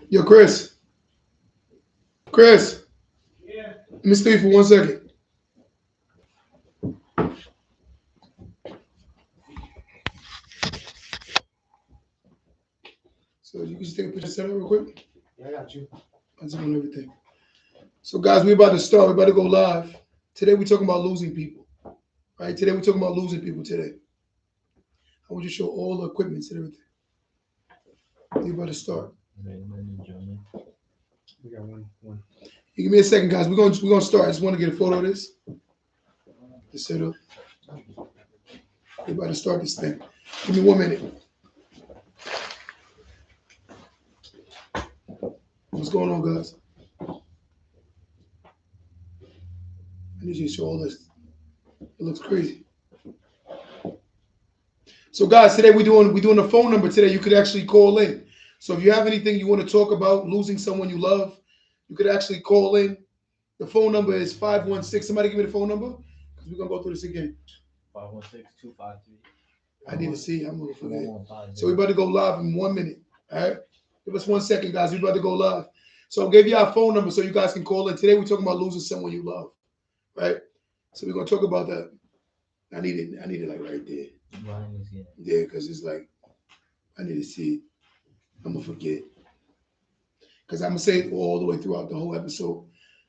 Yo, Chris. Chris. Let me stay for 1 second. So you can just take a picture of that real quick. Yeah, I got you. I just want everything. So guys, we're about to start. We're about to go live. Today we're talking about losing people. Right? Today we're talking about losing people today. I want you to show all the equipment and everything. We're about to start. We got one. You give me a second, guys. We're gonna start. I just want to get a photo of this. Just set up. We're about to start this thing. Give me 1 minute. What's going on, guys? I need you to show all this. It looks crazy. So, guys, today we're doing a phone number today. You could actually call in. So, if you have anything you want to talk about, losing someone you love, you could actually call in. The phone number is 516. Somebody give me the phone number because we're gonna go through this again. 516-253. I need to see. I'm gonna forget. So we're about to go live in 1 minute. All right. Give us 1 second, guys. We're about to go live. So I'll give you our phone number so you guys can call in. Today we're talking about losing someone you love. Right? So we're gonna talk about that. I need it like right there. Yeah, because it's like I need to see it. I'm gonna forget. Because I'm gonna say it all the way throughout the whole episode.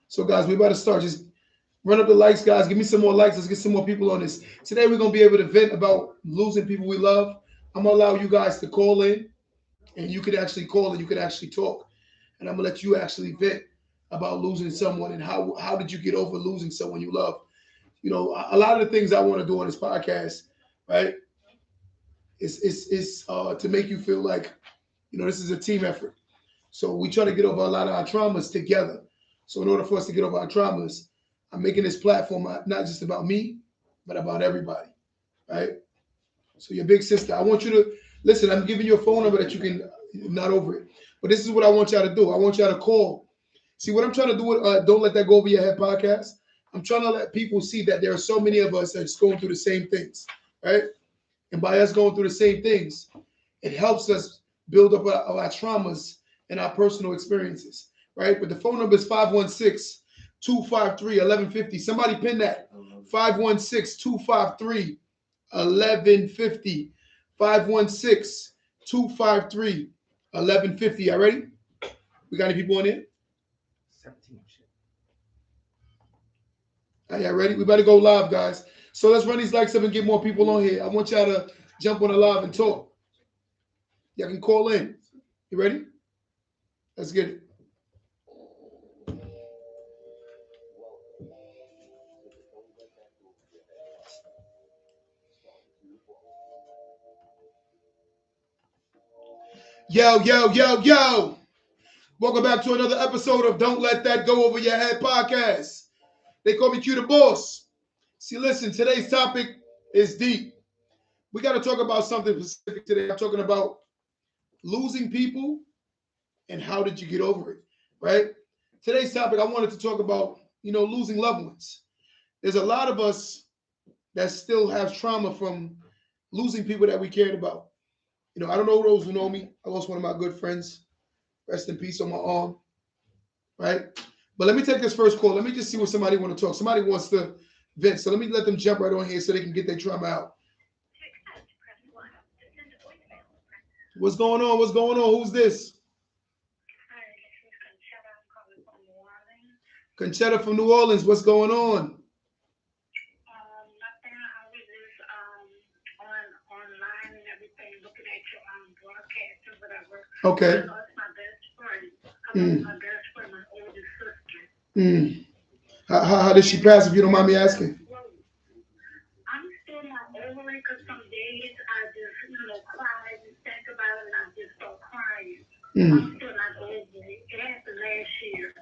So guys, we're about to start. Just run up the likes, guys. Give me some more likes. Let's get some more people on this. Today we're gonna be able to vent about losing people we love. I'm gonna allow you guys to call in, and you could actually call and you could actually talk. And I'm gonna let you actually vent about losing someone and how did you get over losing someone you love. You know, a lot of the things I want to do on this podcast, right? Is to make you feel like, this is a team effort. So we try to get over a lot of our traumas together. So in order for us to get over our traumas, I'm making this platform not just about me, but about everybody, right? So your big sister, I want you to listen. I'm giving you a phone number that you can not over it, but this is what I want y'all to do. I want y'all to call. See what I'm trying to do with Don't Let That Go Over Your Head podcast. I'm trying to let people see that there are so many of us that's going through the same things, right? And by us going through the same things, it helps us build up our traumas and our personal experiences, right? But the phone number is 516-253-1150. Somebody pin that. 516-253-1150. 516-253-1150. Y'all ready? We got any people on here? 17. Are y'all ready? We better go live, guys. So let's run these likes up and get more people on here. I want y'all to jump on the live and talk. Y'all can call in. You ready? Let's get it. Yo, yo, yo, yo. Welcome back to another episode of Don't Let That Go Over Your Head podcast. They call me Q the Boss. See, listen, today's topic is deep. We got to talk about something specific today. I'm talking about losing people and how did you get over it, right? Today's topic, I wanted to talk about, losing loved ones. There's a lot of us that still have trauma from losing people that we cared about. I don't know those who know me. I lost one of my good friends. Rest in peace on my arm, right? But let me take this first call. Let me just see what somebody want to talk. Somebody wants to vent. So let me let them jump right on here so they can get their trauma out. What's going on? What's going on? Who's this? Conchetta from New Orleans. What's going on? Nothing. I was just online and everything, looking at your broadcast or whatever. Okay. I lost my best friend. My best friend, my oldest sister. How did she pass, if you don't mind me asking? I'm still not over it because some days I just, cry and think about it and I just start crying. I'm still not over it. It happened last year.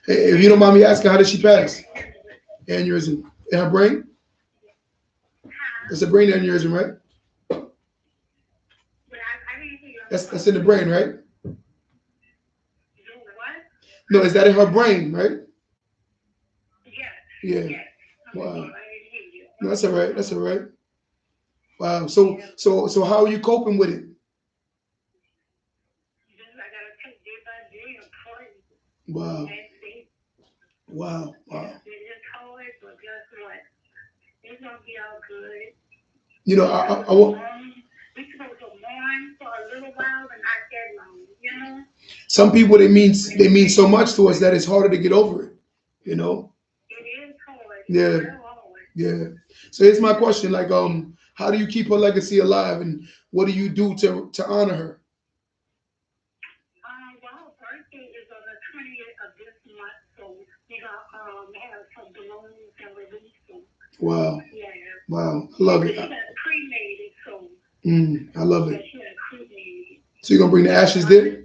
Hey, if you don't mind me asking, how did she pass? Aneurysm. In her brain? It's a brain aneurysm, right? That's in the brain, right? No, is that in her brain, right? Yeah. Wow. No, that's all right. That's all right. Wow. So how are you coping with it? Wow. That's it. Wow. Wow. It's just hard, but guess what? It's gonna be all good. You know, I want. We supposed to mourn for a little while, but not that long. You know? Some people they mean so much to us that it's harder to get over it. You know. It is hard. It's Yeah. real hard. Yeah. So here's my question: like, how do you keep her legacy alive, and what do you do to honor her? Well, birthday is on the 20th of this month, so we got have some balloons and release them. Wow. Yeah. Wow. I love She it. had cremated, so I love yeah, it. she had cremated. So you're gonna bring the ashes there?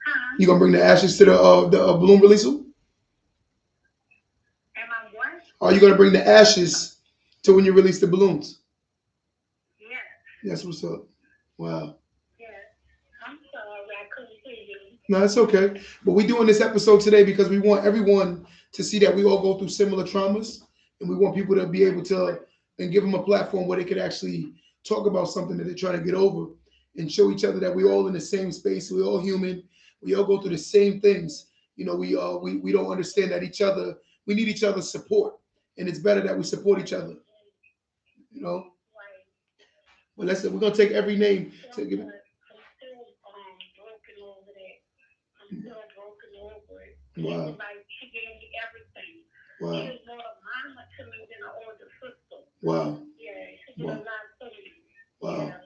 Huh? You gonna bring the ashes to the balloon release? Am I what? Are you gonna bring the ashes to when you release the balloons? Yes. That's what's up. Wow. Yes. I'm sorry, I couldn't hear you. No, that's okay. But we're doing this episode today because we want everyone to see that we all go through similar traumas, and we want people to be able to and give them a platform where they could actually talk about something that they're trying to get over and show each other that we're all in the same space. We're all human. We all go through the same things. You know, we don't understand that we need each other's support, and it's better that we support each other. You know. Right. But we're gonna take every name to give it. I'm still broken over that. I'm still broken over it. Wow. Like she gave me everything. Wow. She was more a mama to me than an older sister. Wow. Yeah, she did a lot for me. Wow. Yeah, a lot.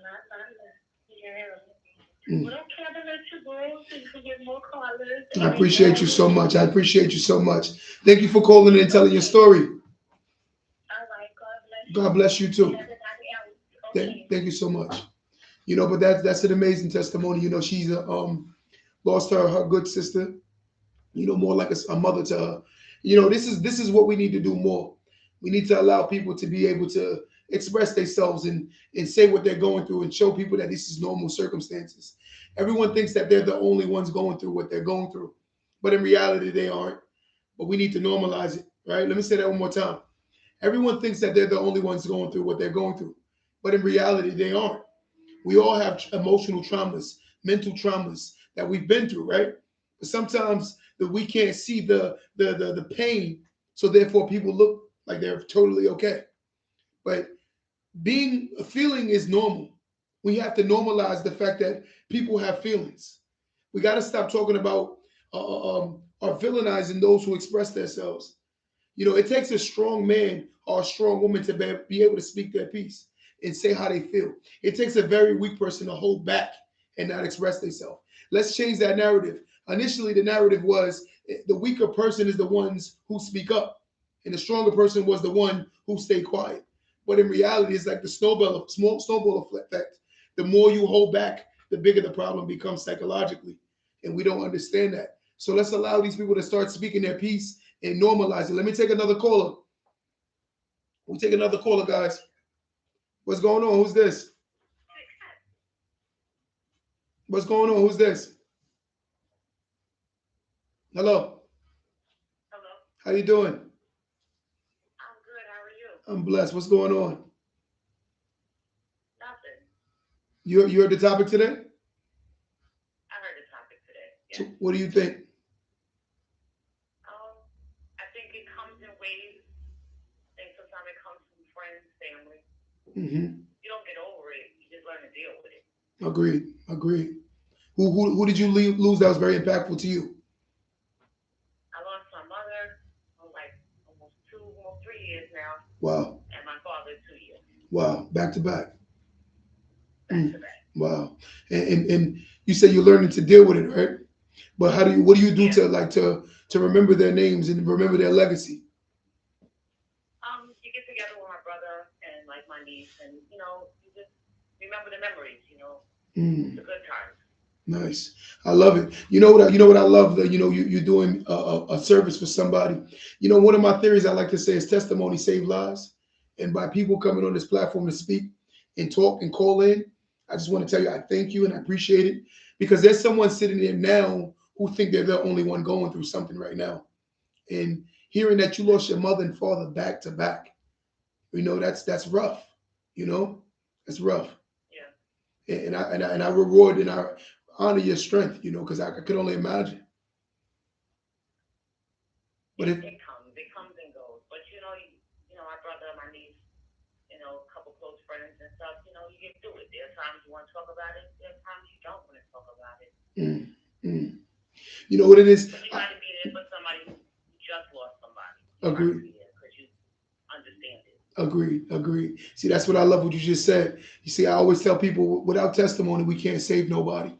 Yeah. Well, okay, I'm gonna let you go so you can get more callers. I appreciate you so much. I appreciate you so much. Thank you for calling in and telling your story. All right, God bless you. God bless you too. Everybody else. Okay. Thank you so much. You know, but that's an amazing testimony. You know, she's lost her good sister. You know, more like a mother to her. You know, this is what we need to do more. We need to allow people to be able to express themselves and say what they're going through and show people that this is normal circumstances. Everyone thinks that they're the only ones going through what they're going through, but in reality they aren't. But we need to normalize it, right? Let me say that one more time. Everyone thinks that they're the only ones going through what they're going through, but in reality they aren't. We all have emotional traumas, mental traumas that we've been through, right? But sometimes that we can't see the pain, so therefore people look like they're totally okay. But being a feeling is normal. We have to normalize the fact that people have feelings. We got to stop talking about or villainizing those who express themselves. You know, it takes a strong man or a strong woman to be able to speak their piece and say how they feel. It takes a very weak person to hold back and not express themselves. Let's change that narrative. Initially, the narrative was the weaker person is the ones who speak up, and the stronger person was the one who stayed quiet. But in reality, it's like the snowball effect. The more you hold back, the bigger the problem becomes psychologically, and we don't understand that. So let's allow these people to start speaking their piece and normalize it. Let me take another caller. We'll take another caller, guys. What's going on? Who's this? What's going on? Who's this? Hello. Hello. How you doing? I'm good. How are you? I'm blessed. What's going on? Nothing. You heard the topic today? I heard the topic today. So Yeah. what do you think? I think it comes in waves. I think sometimes it comes from friends, family. Mm-hmm. You don't get over it. You just learn to deal with it. Agreed. Who did you lose that was very impactful to you? I lost my mother like almost 3 years now. Wow. And my father 2 years. Wow. Back to back. Back to back. Wow. And you say you're learning to deal with it, right? But what do you do to remember their names and remember their legacy? You get together with my brother and like my niece, and you just remember the memories, the good times. Nice. I love it. You know what I love? You're doing a service for somebody. You know, one of my theories I like to say is testimony save lives. And by people coming on this platform to speak and talk and call in, I just want to tell you I thank you and I appreciate it, because there's someone sitting there now who think they're the only one going through something right now. And hearing that you lost your mother and father back to back, that's rough. That's rough. Yeah. And I reward and I honor your strength, because I could only imagine. But if It comes and goes. But our brother, my niece, a couple close friends and stuff. You get through it. There are times you want to talk about it. There are times you don't want to talk about it. you know what it is. But you got to be there for somebody who just lost somebody. Agreed. Because you understand it. Agreed. See, that's what I love what you just said. You see, I always tell people without testimony, we can't save nobody.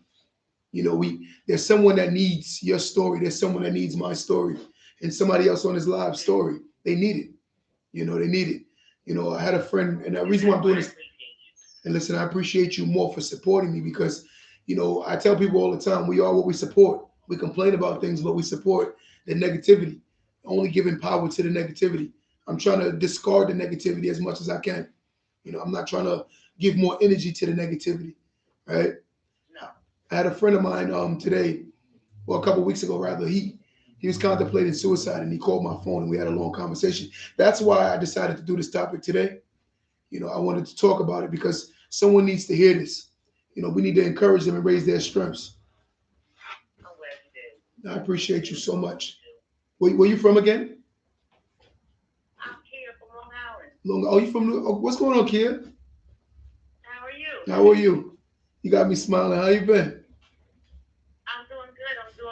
There's someone that needs your story. There's someone that needs my story, and somebody else on his live story. They need it. They need it. I had a friend, and the reason why I'm doing this. And listen, I appreciate you more for supporting me because, I tell people all the time, we are what we support. We complain about things, but we support the negativity, only giving power to the negativity. I'm trying to discard the negativity as much as I can. I'm not trying to give more energy to the negativity, right? No. I had a friend of mine today, or a couple of weeks ago rather. He was contemplating suicide, and he called my phone, and we had a long conversation. That's why I decided to do this topic today. I wanted to talk about it because someone needs to hear this. We need to encourage them and raise their strengths. I'm glad you did. I appreciate you so much. Where you from again? I'm Kia from Long Island. Oh, you from? What's going on, Kia? How are you? How are you? You got me smiling. How you been? I'm doing good. I still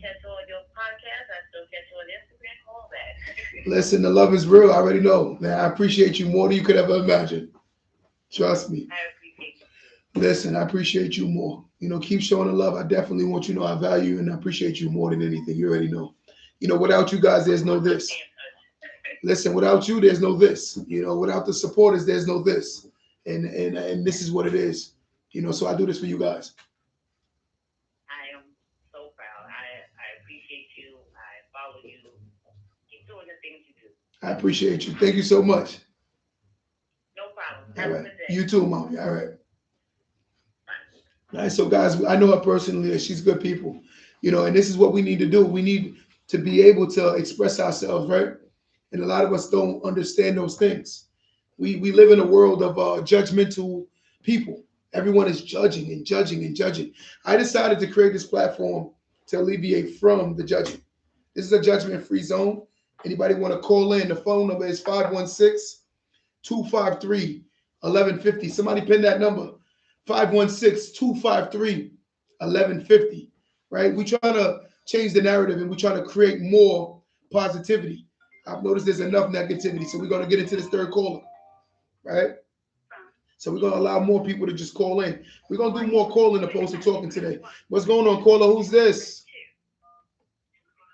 catch all your podcasts. I still catch you on Instagram, all that. Listen, the love is real. I already know. Man, I appreciate you more than you could ever imagine. Trust me. I appreciate you. Listen, I appreciate you more. Keep showing the love. I definitely want you to know I value you and I appreciate you more than anything. You already know. Without you guys, there's no this. Listen, without you, there's no this. Without the supporters, there's no this. And this is what it is. So I do this for you guys. I am so proud. I appreciate you. I follow you. Keep doing the things you do. I appreciate you. Thank you so much. No problem. All Have right. a good day. You too, Mommy. All right. All right. So, guys, I know her personally. She's good people. And this is what we need to do. We need to be able to express ourselves, right? And a lot of us don't understand those things. We live in a world of judgmental people. Everyone is judging and judging and judging. I decided to create this platform to alleviate from the judging. This is a judgment-free zone. Anybody want to call in? The phone number is 516-253-1150. Somebody pin that number. 516-253-1150. Right? We're trying to change the narrative and we're trying to create more positivity. I've noticed there's enough negativity. So we're going to get into this third caller. Right? So we're going to allow more people to just call in. We're going to do more calling opposed to talking today. What's going on, caller? Who's this?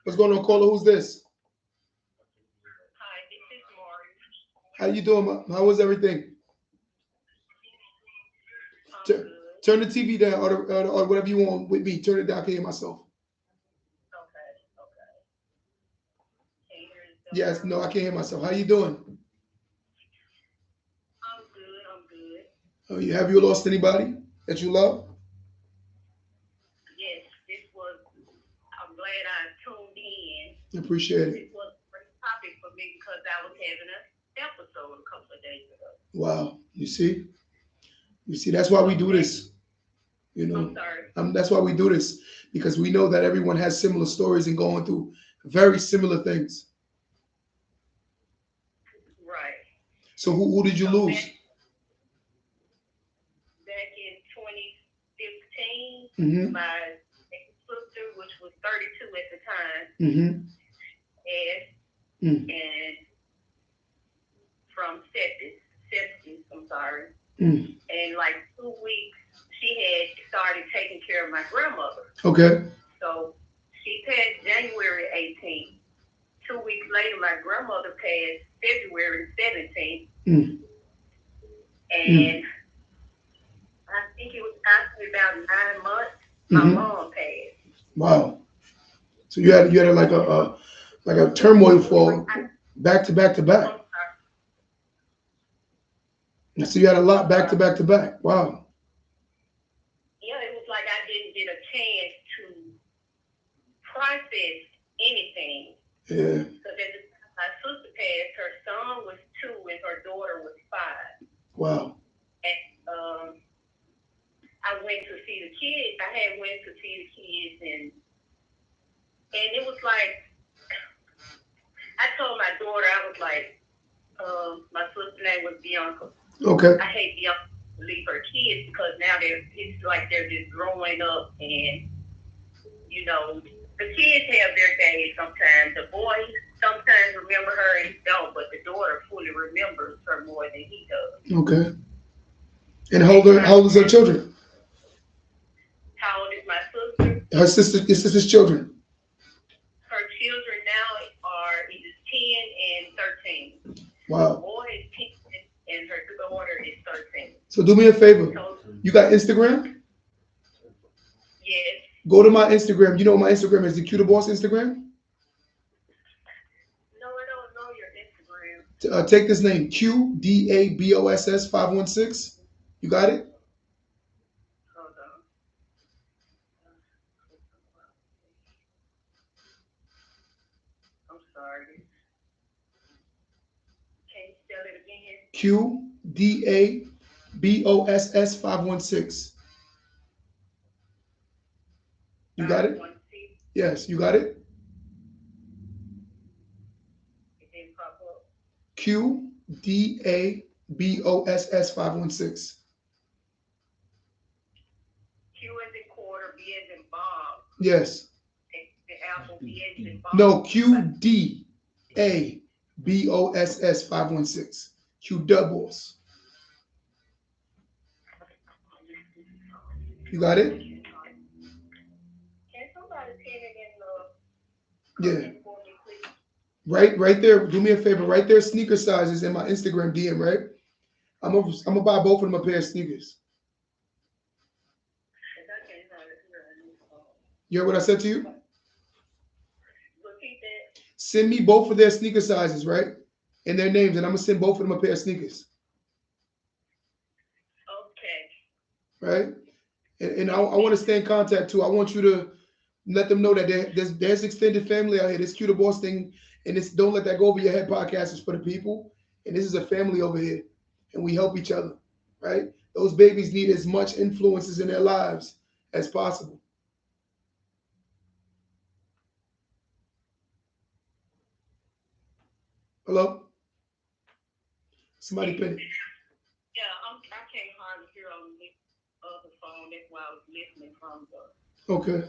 What's going on, caller? Who's this? Hi, this is Maury. How you doing? How was everything? Turn the TV down or whatever you want with me. Turn it down. I can hear myself. Okay. Can you hear yourself? Yes, no, I can't hear myself. How you doing? I'm good. Have you lost anybody that you love? Yes, I'm glad I tuned in. I appreciate it. This was a great topic for me because I was having an episode a couple of days ago. Wow. You see, that's why we do this. I'm sorry. That's why we do this, because we know that everyone has similar stories and going through very similar things. Right. So who did you lose? Back in 2015, my sister, which was 32 at the time, and from sepsis, I'm sorry. And like 2 weeks, she had started taking care of my grandmother. Okay. So she passed January 18th. 2 weeks later, my grandmother passed February 17th. And I think it was actually about 9 months, my mom passed. Wow. So you had a turmoil for back to back to back. So you had a lot back to back to back. Wow. Yeah, it was like I didn't get a chance to process anything. Yeah. Because at the time my sister passed, her son was 2 and her daughter was 5. Wow. And I went to see the kids. I had went to see the kids, and it was like I told my daughter, I was like, my sister's name was Bianca. Okay. I hate Bianca to leave her kids because now it's like they're just growing up and, you know, the kids have their days sometimes. The boys sometimes remember her and he don't, but the daughter fully remembers her more than he does. Okay. And how old is her children? How old is my sister? Your sister's children. Her children now are either 10 and 13. Wow. The boy is 10 and her daughter is 13. So do me a favor. So, You got Instagram? yes. Go to my Instagram. You know my Instagram is the Cuter Boss Instagram. No, I don't know your Instagram. Take this name QDABOSS 516. You got it? Hold on. I'm sorry. Can you spell it again? QDABOSS 516. You got it? 516. Yes, you got it? It didn't pop up. QDABOSS 516. Q as in quarter, B as in Bob. Yes. The apple, B as in Bob. No, QDABOSS 516. Q doubles. You got it? Can somebody pin it in the Yeah. comment for me, please? Right there. Do me a favor. Right there, sneaker sizes in my Instagram DM, right? I'm gonna buy both of them a pair of sneakers. You heard what I said to you? Repeat that. Send me both of their sneaker sizes, right? And their names, and I'm gonna send both of them a pair of sneakers. Okay. Right? And I want to stay in contact too. I want you to let them know that there's extended family out here. This Cuter Boss thing, and it's Don't Let That Go Over Your Head podcast is for the people. And this is a family over here. And we help each other. Right? Those babies need as much influences in their lives as possible. Hello? Somebody pin it. Yeah, I can't hardly hear on this other phone. That's why I was listening from the. Okay.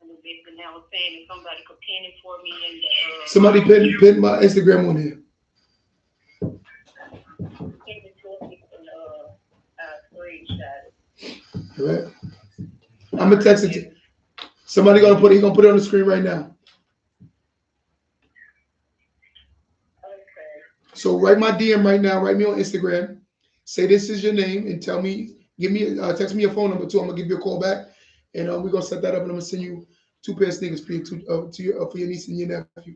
And I was saying if somebody could pin it for me in the. Somebody pin my Instagram on here. Pin it for me and screenshot it. All right. I'm gonna text it to somebody. He gonna put it on the screen right now. Okay. So write my DM right now. Write me on Instagram. Say this is your name and tell me. Give me text me your phone number too. I'm gonna give you a call back, and we're gonna set that up. And I'm gonna send you 2 pairs of sneakers for your for your niece and your nephew.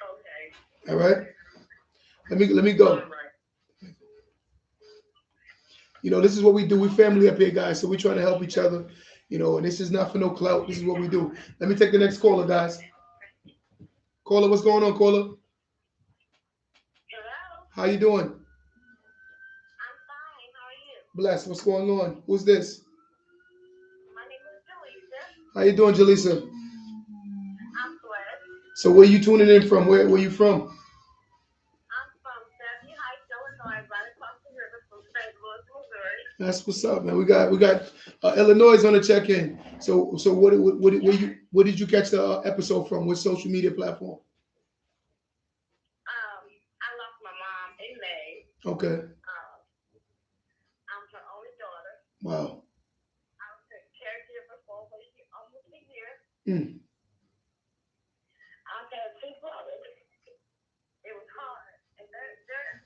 Okay. All right. Let me go. All right. You know, this is what we do. We family up here, guys. So we try to help each other. You know, and this is not for no clout. This is what we do. Let me take the next caller, guys. Caller, what's going on, caller? Hello. How you doing? I'm fine. How are you? Blessed. What's going on? Who's this? My name is Jaleesa. How you doing, Jaleesa? I'm blessed. So where you tuning in from? Where you from? I'm from Seventy Heights, Illinois, right across the river from St. Louis, Missouri. That's what's up, man. We got Illinois on the check-in. So what did you catch the episode from? What social media platform? I lost my mom in May. Okay. I'm her only daughter. Wow. I was a caregiver for almost a year. I've had 2 brothers. It was hard. And they're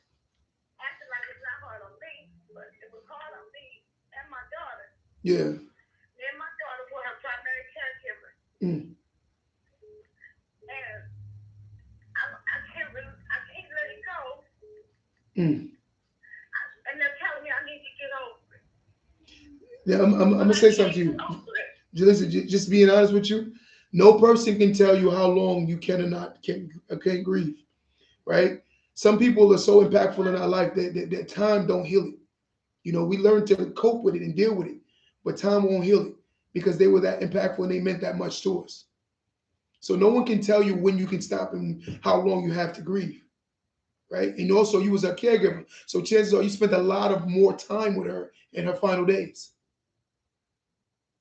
acting like it's not hard on me, but it was hard on me and my daughter. Yeah. Me and my daughter were her primary caregiver. And I can't let it go. And they're telling me I need to get over it. Yeah, I'm gonna say something to you. Listen, just being honest with you, no person can tell you how long you can or not can't grieve, right? Some people are so impactful in our life that time don't heal it. You know, we learn to cope with it and deal with it, but time won't heal it because they were that impactful and they meant that much to us. So no one can tell you when you can stop and how long you have to grieve, right? And also you was a caregiver, so chances are you spent a lot of more time with her in her final days.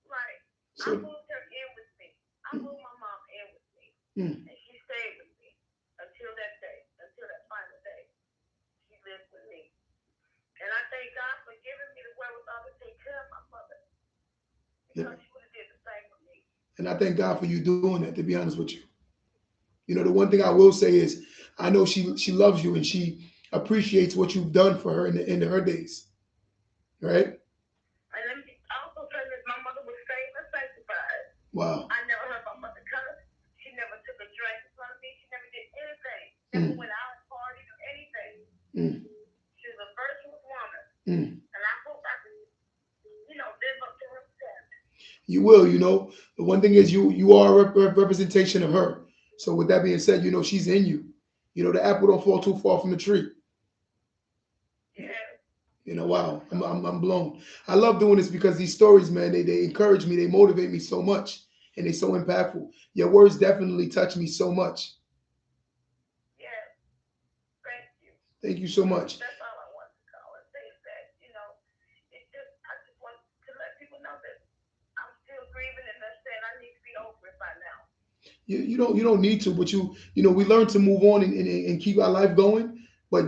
Right. I So moved her in with me. I moved my mom in with me. mm, And she stayed with me until that day, until that final day. She lived with me. And I thank God for giving me the wherewithal to take care of my mother. yeah. Because she would have did the same for me. And I thank God for you doing that. To be honest with you, you know the one thing I will say is I know she loves you and she appreciates what you've done for her in her days, right? And let me also tell you this, my mother was saved and sanctified. Wow. I never heard my mother cuss. She never took a drink in front of me. She never did anything. Never Mm, went out and partied or anything. mm, She was a virtuous woman. mm. And I hope I can, live up to her standard. You will. You know the one thing is you are a representation of her. So with that being said, you know she's in you. You know the apple don't fall too far from the tree. Yeah. You know, wow, I'm blown. I love doing this because these stories, man, they encourage me, they motivate me so much, and they're so impactful. Your words definitely touch me so much. Yeah. Thank you. Thank you so much. That's all I want to call and say is that, I just want to let people know that I'm still grieving and they're saying I need to be over it by now. You don't need to, but we learn to move on and keep our life going. But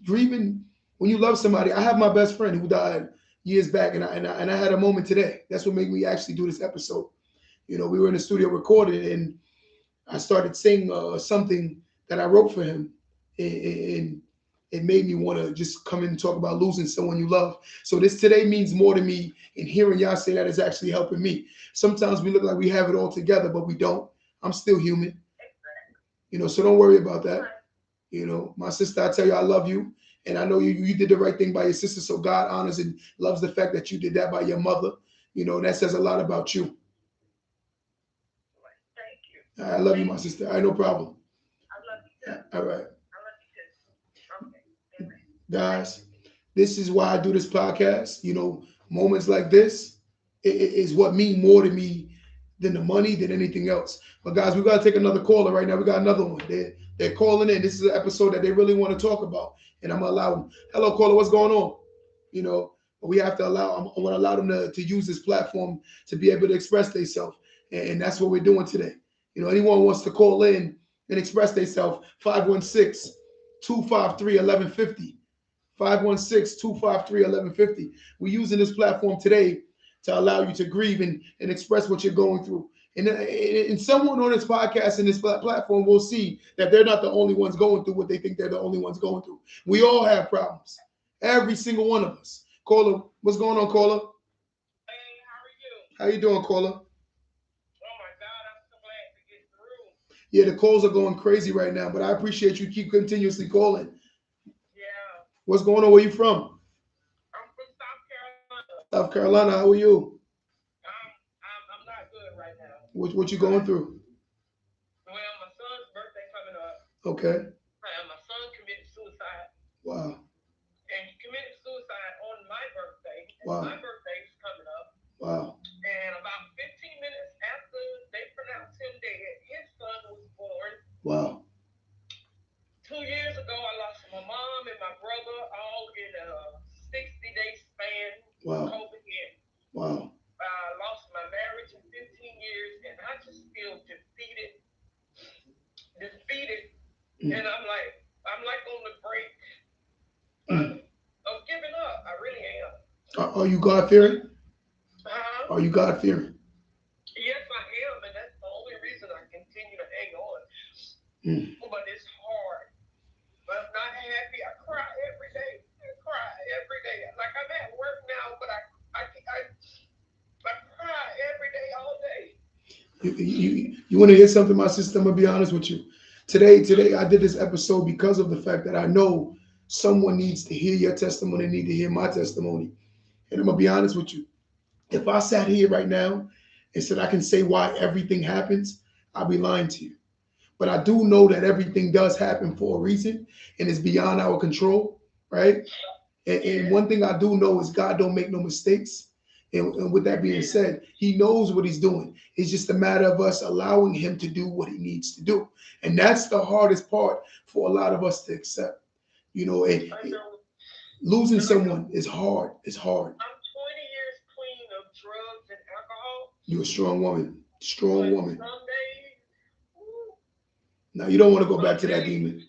grieving when you love somebody. I have my best friend who died years back, and I had a moment today. That's what made me actually do this episode. We were in the studio recording, and I started saying something that I wrote for him, and it made me want to just come in and talk about losing someone you love. So this today means more to me, and hearing y'all say that is actually helping me. Sometimes we look like we have it all together, but we don't. I'm still human, so don't worry about that. My sister, I tell you, I love you, and I know you did the right thing by your sister. So God honors and loves the fact that you did that by your mother. That says a lot about you. Thank you. I love you, my sister. All right, no problem. I love you too. All right. I love you too. Okay. Amen. Guys, this is why I do this podcast. Moments like this is what mean more to me than the money, than anything else. But guys, we got to take another caller right now. We got another one. They're calling in. This is an episode that they really want to talk about, and I'm gonna allow them. Hello, caller. What's going on? But we have to allow. I want to allow them to use this platform to be able to express themselves, and that's what we're doing today. Anyone wants to call in and express themselves, 516-253-1150. 516-253-1150. We're using this platform today to allow you to grieve and express what you're going through. And someone on this podcast and this platform will see that they're not the only ones going through what they think they're the only ones going through. We all have problems. Every single one of us. Caller, what's going on, caller? Hey, how are you? How you doing, caller? Oh my God, I'm so glad to get through. Yeah, the calls are going crazy right now, but I appreciate you keep continuously calling. Yeah. What's going on? Where you from? I'm from South Carolina. South Carolina. How are you? I'm not good right now. What you going through? Well, my son's birthday coming up. Okay. My son committed suicide. Wow. And he committed suicide on my birthday. Wow. My birthday is coming up. Wow. And about 15 minutes after they pronounced him dead, his son was born. Wow. 2 years ago, I lost my mom and my brother all in a 60-day span. Wow. COVID hit. Wow. I lost my marriage in 15 years, and I just feel defeated. And I'm like on the brink of giving up. I really am. Are you God fearing? Uh-huh. Are you God fearing? Yes, I am, and that's the only reason I continue to hang on. But it's hard. But I'm not happy. I cry every day. Like I'm at work now, but I cry every day, all day. You want to hear something, my sister? I'm gonna be honest with you. Today I did this episode because of the fact that I know someone needs to hear your testimony, need to hear my testimony. And I'm gonna be honest with you. If I sat here right now and said I can say why everything happens, I'd be lying to you. But I do know that everything does happen for a reason and it's beyond our control, right? And one thing I do know is God don't make no mistakes. And with that being said, he knows what he's doing. It's just a matter of us allowing him to do what he needs to do. And that's the hardest part for a lot of us to accept. You know, losing someone is hard. It's hard. I'm 20 years clean of drugs and alcohol. You're a strong woman. Strong woman. Some days, Now you don't want to go back to that demon.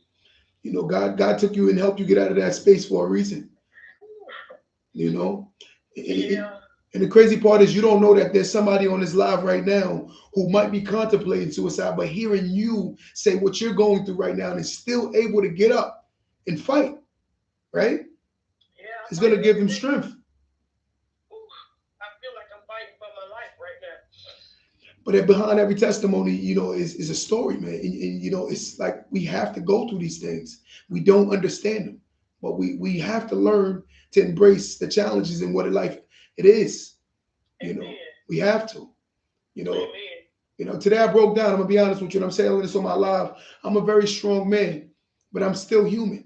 You know, God took you and helped you get out of that space for a reason. You know? yeah. And the crazy part is you don't know that there's somebody on this live right now who might be contemplating suicide, but hearing you say what you're going through right now and is still able to get up and fight, right? Yeah. It's going to give him strength. I feel like I'm fighting for my life right now. But behind every testimony, you know, is a story, man. And, you know, it's like we have to go through these things. We don't understand them, but we have to learn to embrace the challenges in what life it is. You know, we have to. You know, today I broke down. I'm gonna be honest with you. And I'm saying this on my live. I'm a very strong man, but I'm still human.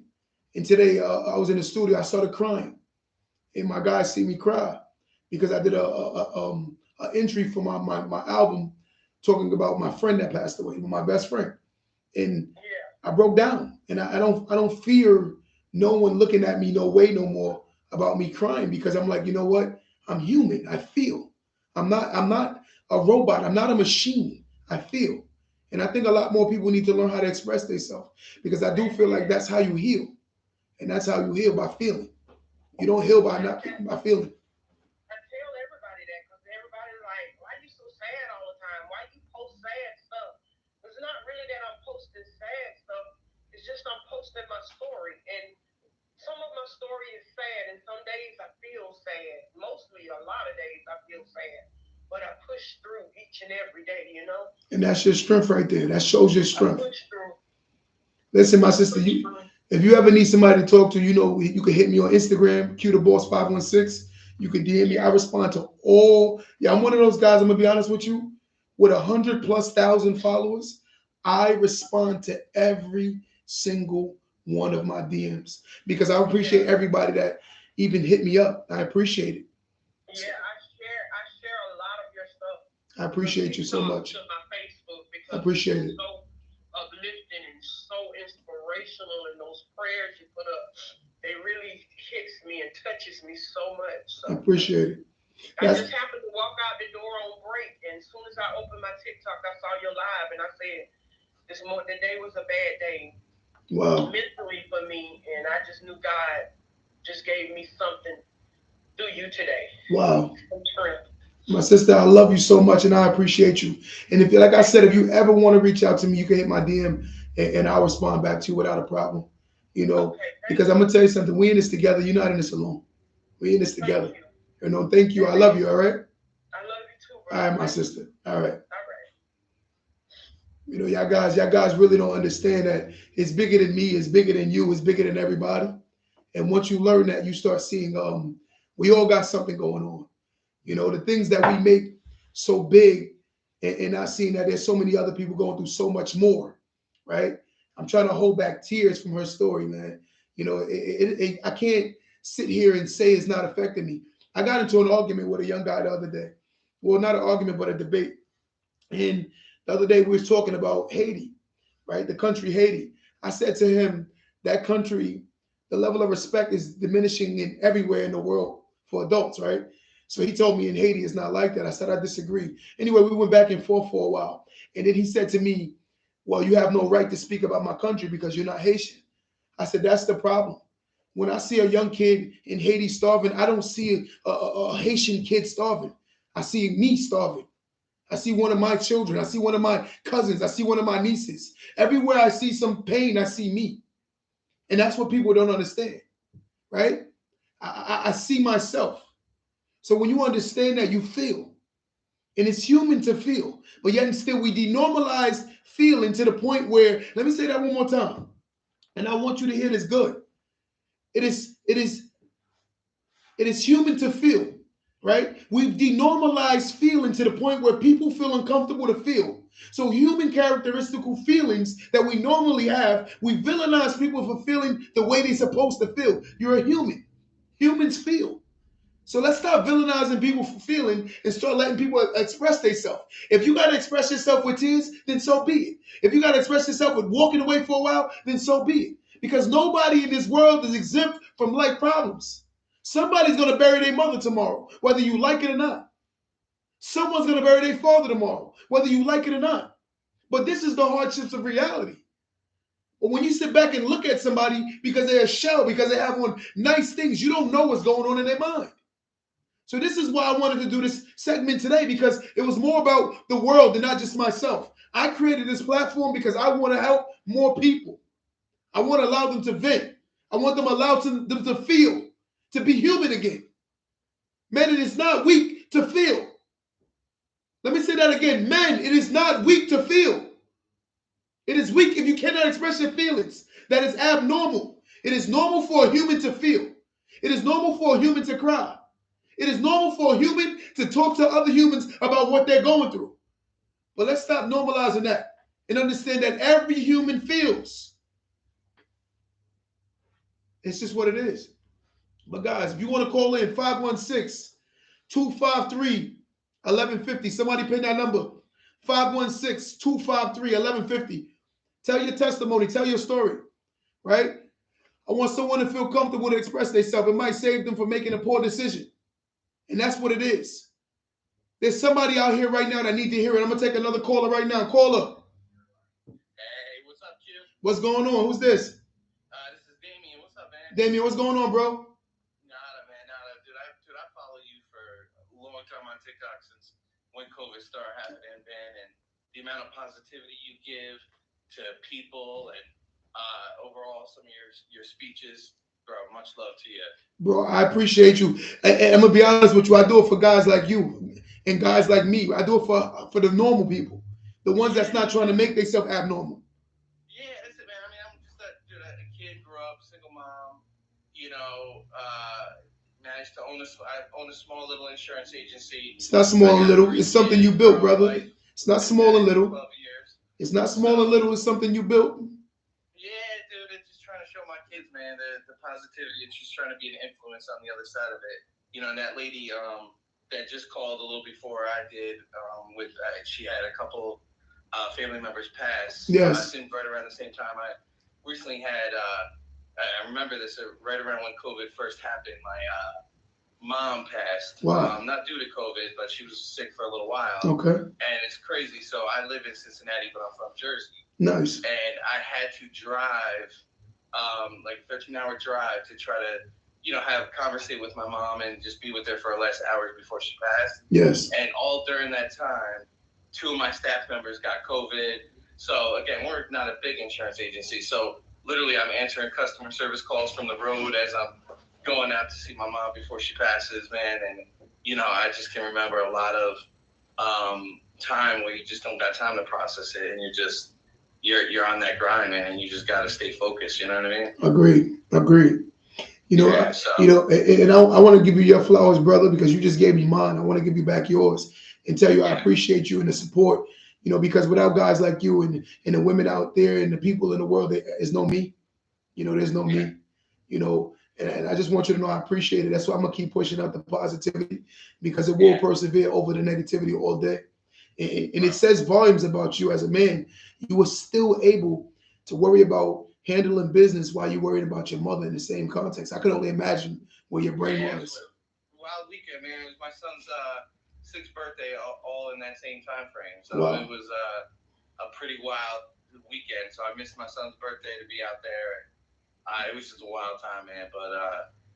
And today I was in the studio. I started crying, and my guys see me cry because I did a entry for my album talking about my friend that passed away, my best friend, and I broke down. And I don't fear no one looking at me no way no more about me crying, because I'm like, you know what? I'm human. I feel. I'm not a robot. I'm not a machine. I feel. And I think a lot more people need to learn how to express themselves, because I do feel like that's how you heal. And that's how you heal, by feeling. You don't heal by feeling. I tell everybody that, because everybody's like, why are you so sad all the time? Why you post sad stuff? It's not really that I'm posting sad stuff. It's just I'm posting my story. And some of my story is sad, and some days I feel sad. Mostly, a lot of days I feel sad. But I push through each and every day, you know? And that's your strength right there. That shows your strength. I push through. Listen, my sister, if you ever need somebody to talk to, you know, you can hit me on Instagram, QTheBoss516. You can DM me. I respond to all. Yeah, I'm one of those guys, I'm going to be honest with you. With 100,000+ followers, I respond to every single one of my DMs, because I appreciate everybody that even hit me up. I appreciate it. Yeah, I share a lot of your stuff. I appreciate you so much. To my Facebook, because I appreciate it. It's so uplifting and so inspirational, and those prayers you put up, they really hits me and touches me so much. So I appreciate it. I just happened to walk out the door on break, and as soon as I opened my TikTok, I saw your live, and I said, the day was a bad day. Wow. Mentally for me, and I just knew God just gave me something through you today. Wow. Some strength. My sister, I love you so much, and I appreciate you. And if, like I said, if you ever want to reach out to me, you can hit my DM, and I'll respond back to you without a problem. You know, because I'm gonna tell you something. We in this together. You're not in this alone. We in this together. You know, thank you. I love you. All right. I love you too, bro. All right, my sister. All right. All right. You know, y'all guys really don't understand that it's bigger than me, it's bigger than you, it's bigger than everybody. And once you learn that, you start seeing we all got something going on. You know, the things that we make so big, and not seeing that there's so many other people going through so much more, right? I'm trying to hold back tears from her story, man. You know, I can't sit here and say it's not affecting me. I got into an argument with a young guy the other day. Well, not an argument, but a debate. And the other day we were talking about Haiti, right? The country Haiti. I said to him, that country, the level of respect is diminishing in everywhere in the world for adults, right? So he told me in Haiti it's not like that. I said, I disagree. Anyway, we went back and forth for a while. And then he said to me, well, you have no right to speak about my country because you're not Haitian. I said, that's the problem. When I see a young kid in Haiti starving, I don't see a Haitian kid starving. I see me starving. I see one of my children. I see one of my cousins. I see one of my nieces. Everywhere I see some pain, I see me. And that's what people don't understand, right? I see myself. So when you understand that, you feel. And it's human to feel. But yet and still, we denormalize feeling to the point where, let me say that one more time. And I want you to hear this good. It is human to feel, right? We've denormalized feeling to the point where people feel uncomfortable to feel. So human characteristical feelings that we normally have, we villainize people for feeling the way they're supposed to feel. You're a human. Humans feel. So let's stop villainizing people for feeling and start letting people express themselves. If you got to express yourself with tears, then so be it. If you got to express yourself with walking away for a while, then so be it. Because nobody in this world is exempt from life problems. Somebody's going to bury their mother tomorrow, whether you like it or not. Someone's going to bury their father tomorrow, whether you like it or not. But this is the hardships of reality. But when you sit back and look at somebody because they're a shell, because they have on nice things, you don't know what's going on in their mind. So this is why I wanted to do this segment today, because it was more about the world and not just myself. I created this platform because I want to help more people. I want to allow them to vent. I want them allowed them to feel, to be human again. Men, it is not weak to feel. Let me say that again. Men, it is not weak to feel. It is weak if you cannot express your feelings. That is abnormal. It is normal for a human to feel. It is normal for a human to cry. It is normal for a human to talk to other humans about what they're going through. But let's stop normalizing that and understand that every human feels. It's just what it is. But guys, if you want to call in, 516-253-1150. Somebody pin that number. 516-253-1150. Tell your testimony. Tell your story. Right? I want someone to feel comfortable to express themselves. It might save them from making a poor decision. And that's what it is. There's somebody out here right now that need to hear it. I'm going to take another caller right now. Caller. Hey, what's up, Q? What's going on? Who's this? This is Damien. What's up, man? Damien, what's going on, bro? Nada, man, nada. Dude, I follow you for a long time on TikTok since when COVID started happening, man, and the amount of positivity you give to people and overall some of your speeches, bro, much love to you. Bro, I appreciate you. And I'm going to be honest with you. I do it for guys like you and guys like me. I do it for the normal people, the ones that's not trying to make themselves abnormal. Yeah, listen, man. I mean, I'm just a kid, grew up, single mom, managed to own a small little insurance agency. It's not small and little. It's something you built, brother. It's not small and little. 12 years. It's not small and little. It's something you built. Yeah, dude. It's just trying to show my kids, man, the positivity. It's just trying to be an influence on the other side of it. And that lady that just called a little before I did, she had a couple family members pass. Yes. Right around the same time. I recently had, I remember this, right around when COVID first happened, my mom passed. Wow. Not due to COVID, but she was sick for a little while. Okay. And it's crazy. So I live in Cincinnati, but I'm from Jersey. Nice. And I had to drive, like a 13-hour drive to try to, conversate with my mom and just be with her for the last hours before she passed. Yes. And all during that time, 2 of my staff members got COVID. So again, we're not a big insurance agency. So literally I'm answering customer service calls from the road as I'm going out to see my mom before she passes, man. And, I just can remember a lot of time where you just don't got time to process it. And you're on that grind, man. And you just got to stay focused. You know what I mean? Agreed. And I want to give you your flowers, brother, because you just gave me mine. I want to give you back yours and tell you I appreciate you and the support, because without guys like you and the women out there and the people in the world, there's no me. There's no me, and I just want you to know I appreciate it. That's why I'm going to keep pushing out the positivity, because it will persevere over the negativity all day. And it says volumes about you as a man. You were still able to worry about handling business while you're worried about your mother in the same context. I could only imagine where your brain was. Wild weekend, man. It was my son's 6th birthday, all in that same time frame. So It was a pretty wild weekend. So I missed my son's birthday to be out there. It was just a wild time, man. But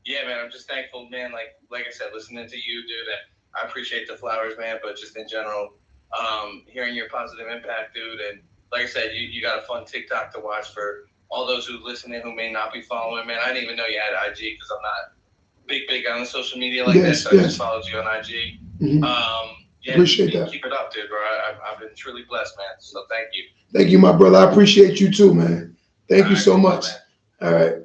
man, I'm just thankful, man. Like I said, listening to you, dude. I appreciate the flowers, man. But just in general, hearing your positive impact, dude. And like I said, you got a fun TikTok to watch for all those who listening who may not be following, man. I didn't even know you had IG because I'm not big on social media like that. So I just followed you on IG. Mm-hmm. Appreciate that. Keep it up, dude, bro. I've been truly blessed, man. So thank you. Thank you, my brother. I appreciate you too, man. Thank you so much. All right.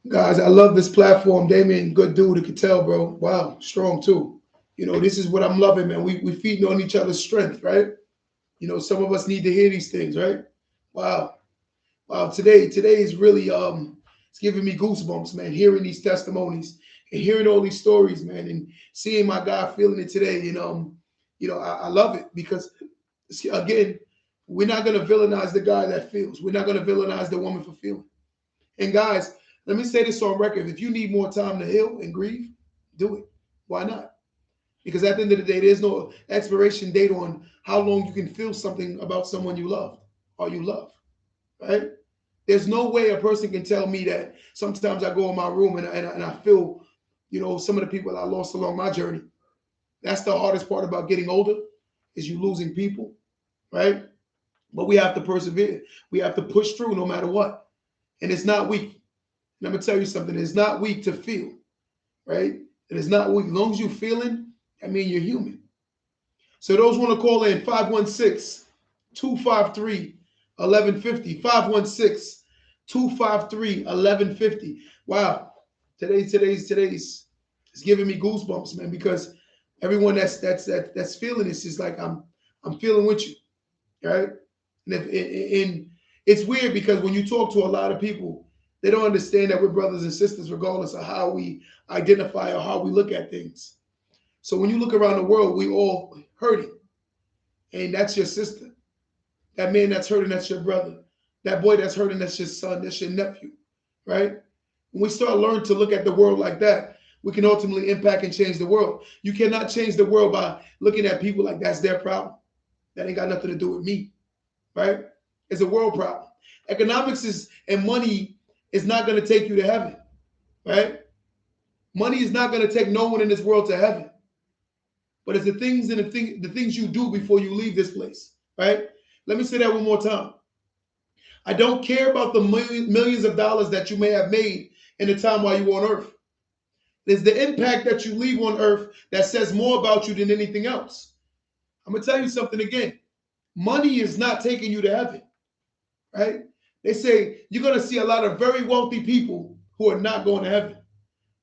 Guys, I love this platform. Damien, good dude. You can tell, bro. Wow, strong too. This is what I'm loving, man. We feeding on each other's strength, right? Some of us need to hear these things, right? Wow. Today is really it's giving me goosebumps, man, hearing these testimonies and hearing all these stories, man, and seeing my guy feeling it today, I love it because, again, we're not going to villainize the guy that feels. We're not going to villainize the woman for feeling. And guys, let me say this on record. If you need more time to heal and grieve, do it. Why not? Because at the end of the day, there's no expiration date on how long you can feel something about someone you loved or you love, right? There's no way a person can tell me that sometimes I go in my room and I feel, some of the people I lost along my journey. That's the hardest part about getting older is you losing people, right? But we have to persevere. We have to push through no matter what. And it's not weak. And I'm going to tell you something. It's not weak to feel, right? It is not weak. As long as you're feeling, I mean, you're human. So those want to call in 516-253-1150. 516-253-1150. Wow. Today's it's giving me goosebumps, man, because everyone that's feeling this is like I'm feeling with you, right? And it's weird because when you talk to a lot of people, they don't understand that we're brothers and sisters regardless of how we identify or how we look at things. So when you look around the world, we all hurting, and that's your sister. That man that's hurting, that's your brother. That boy that's hurting, that's your son, that's your nephew, right? When we start learning to look at the world like that, we can ultimately impact and change the world. You cannot change the world by looking at people like that's their problem. That ain't got nothing to do with me, right? It's a world problem. Economics and money is not going to take you to heaven, right? Money is not going to take no one in this world to heaven. But it's the things and the things you do before you leave this place, right? Let me say that one more time. I don't care about the millions of dollars that you may have made in the time while you were on earth. It's the impact that you leave on earth that says more about you than anything else. I'm going to tell you something again. Money is not taking you to heaven, right? They say you're going to see a lot of very wealthy people who are not going to heaven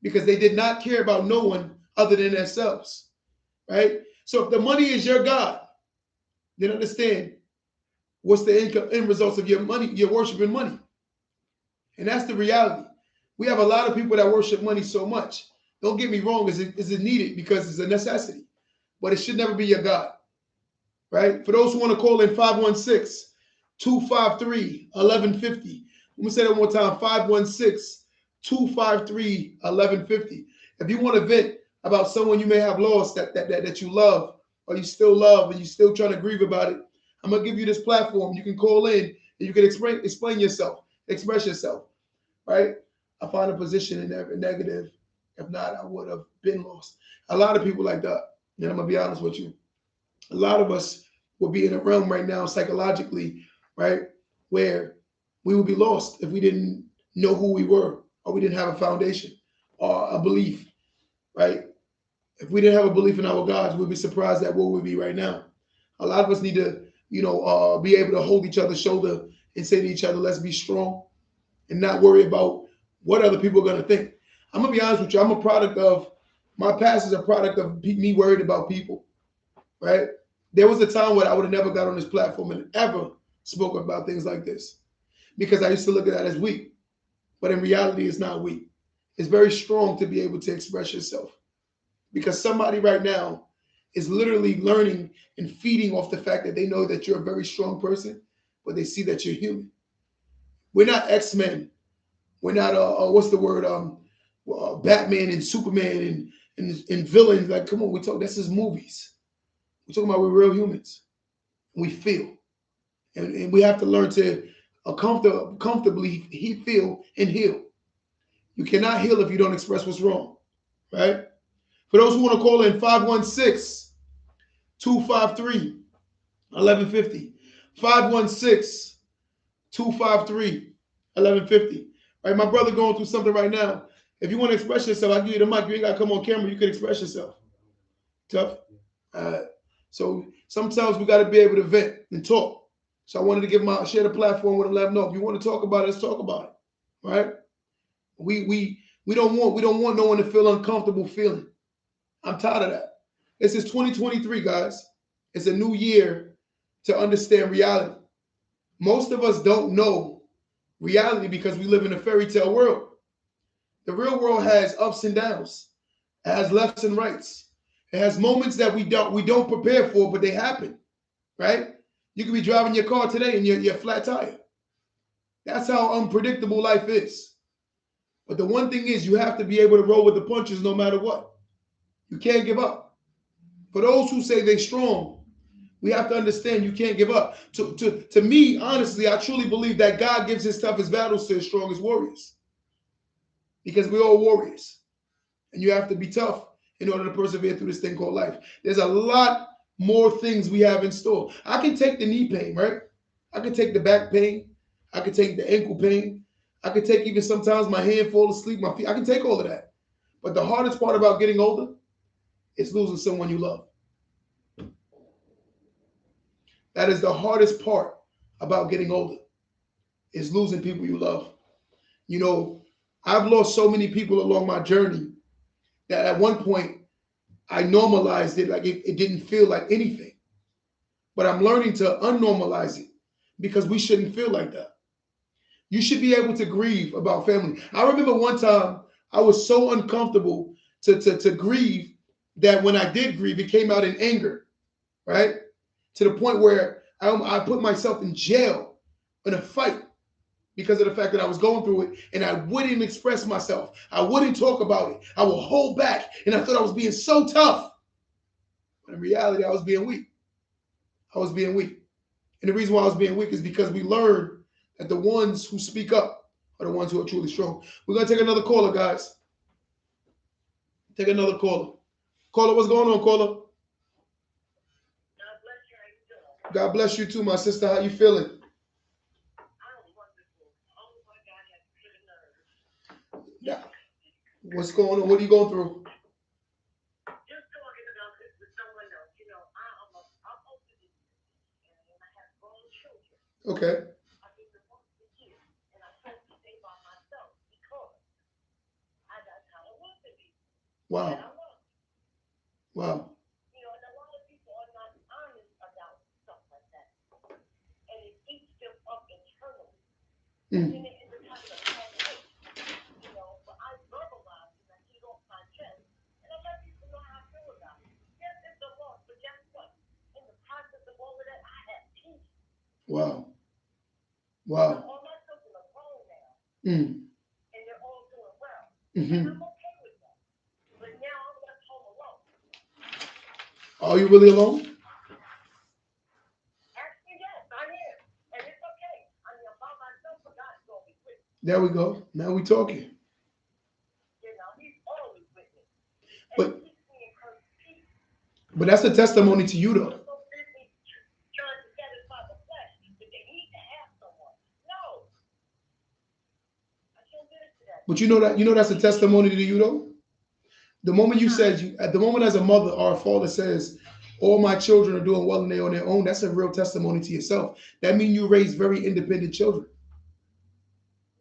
because they did not care about no one other than themselves, right? So if the money is your God, then understand what's the end results of your money, you're worshiping money. And that's the reality. We have a lot of people that worship money so much. Don't get me wrong, is it needed because it's a necessity, but it should never be your God, right? For those who want to call in 516-253-1150. Let me say that one more time, 516-253-1150. If you want to vent about someone you may have lost that you love or you still love and you're still trying to grieve about it, I'm going to give you this platform. You can call in and you can explain yourself, express yourself, right? I find a position in negative. If not, I would have been lost. A lot of people like that. And I'm going to be honest with you. A lot of us will be in a realm right now psychologically, right, where we would be lost if we didn't know who we were or we didn't have a foundation or a belief, right? If we didn't have a belief in our gods, we'd be surprised at where we'd be right now. A lot of us need to, be able to hold each other's shoulder and say to each other, let's be strong and not worry about what other people are going to think. I'm going to be honest with you. I'm a product of, my past is a product of me worried about people, right? There was a time when I would have never got on this platform and ever spoke about things like this because I used to look at that as weak. But in reality, it's not weak. It's very strong to be able to express yourself because somebody right now is literally learning and feeding off the fact that they know that you're a very strong person, but they see that you're human. We're not X-Men. We're not, what's the word? Batman and Superman and villains. Like, come on, this is movies. We're talking about we're real humans. We feel. And we have to learn to comfortably feel and heal. You cannot heal if you don't express what's wrong, right? For those who want to call in, 516-253-1150. 516-253-1150. Right, my brother going through something right now. If you want to express yourself, I'll give you the mic. You ain't got to come on camera. You can express yourself. Tough. So sometimes we got to be able to vent and talk. So I wanted to share the platform with him, let him know. If you want to talk about it, let's talk about it. Right? We don't want no one to feel uncomfortable feeling. I'm tired of that. This is 2023, guys. It's a new year to understand reality. Most of us don't know reality because we live in a fairy tale world. The real world has ups and downs. It has lefts and rights. It has moments that we don't prepare for, but they happen, right? You could be driving your car today and you're flat tire. That's how unpredictable life is. But the one thing is, you have to be able to roll with the punches no matter what. You can't give up. For those who say they're strong, we have to understand you can't give up. To me, honestly, I truly believe that God gives his toughest battles to his strongest warriors. Because we're all warriors. And you have to be tough in order to persevere through this thing called life. There's a lot more things we have in store. I can take the knee pain, right? I can take the back pain. I can take the ankle pain. I can take even sometimes my hand fall asleep, my feet. I can take all of that. But the hardest part about getting older is losing someone you love. That is the hardest part about getting older, is losing people you love. You know, I've lost so many people along my journey that at one point I normalized it, like it didn't feel like anything. But I'm learning to unnormalize it, because we shouldn't feel like that. You should be able to grieve about family. I remember one time I was so uncomfortable to grieve that when I did grieve, it came out in anger, right? To the point where I put myself in jail in a fight because of the fact that I was going through it, and I wouldn't express myself. I wouldn't talk about it. I would hold back, and I thought I was being so tough. But in reality, I was being weak. I was being weak. And the reason why I was being weak is because we learned that the ones who speak up are the ones who are truly strong. We're going to take another caller, guys. Take another caller. Caller, what's going on, caller? God bless you. How you doing? God bless you too, my sister. How you feeling? I'm wonderful. Oh my God, I have good nerves. Yeah. What's going on? What are you going through? Just talking about this with someone else. You know, I'm older than you, and I have grown children. Okay. I've been divorced for years, and I chose to stay by myself because I got tired of losing people that I Wow. love. Wow. You know, and a lot of people are not honest about stuff like that, and it eats them up internally. And then it ends up having a bad taste. You know, but I verbalize it, I get it off my chest, and I let people know how I feel about it. Yes, it's a loss, but guess what? In the process of all of that, I have peace. Wow. You know, Wow. all my children are grown now, Mm. and they're all doing well. Mm-hmm. And I'm okay with that. But now I'm left home alone. Are you really alone? Actually, yes, I am. And it's okay. I mean, I'm by myself, but God's always with me. There we go. Now we talking. You know, He's always with me. And But He keeps me in perfect peace. but that's a testimony to you, though. I'm so busy trying to satisfy the flesh that they need to have someone. No, I can't minister that. But you know that's a testimony to you, though. The moment you said you, at the moment as a mother or a father says, all my children are doing well and they're on their own, that's a real testimony to yourself. That means you raised very independent children.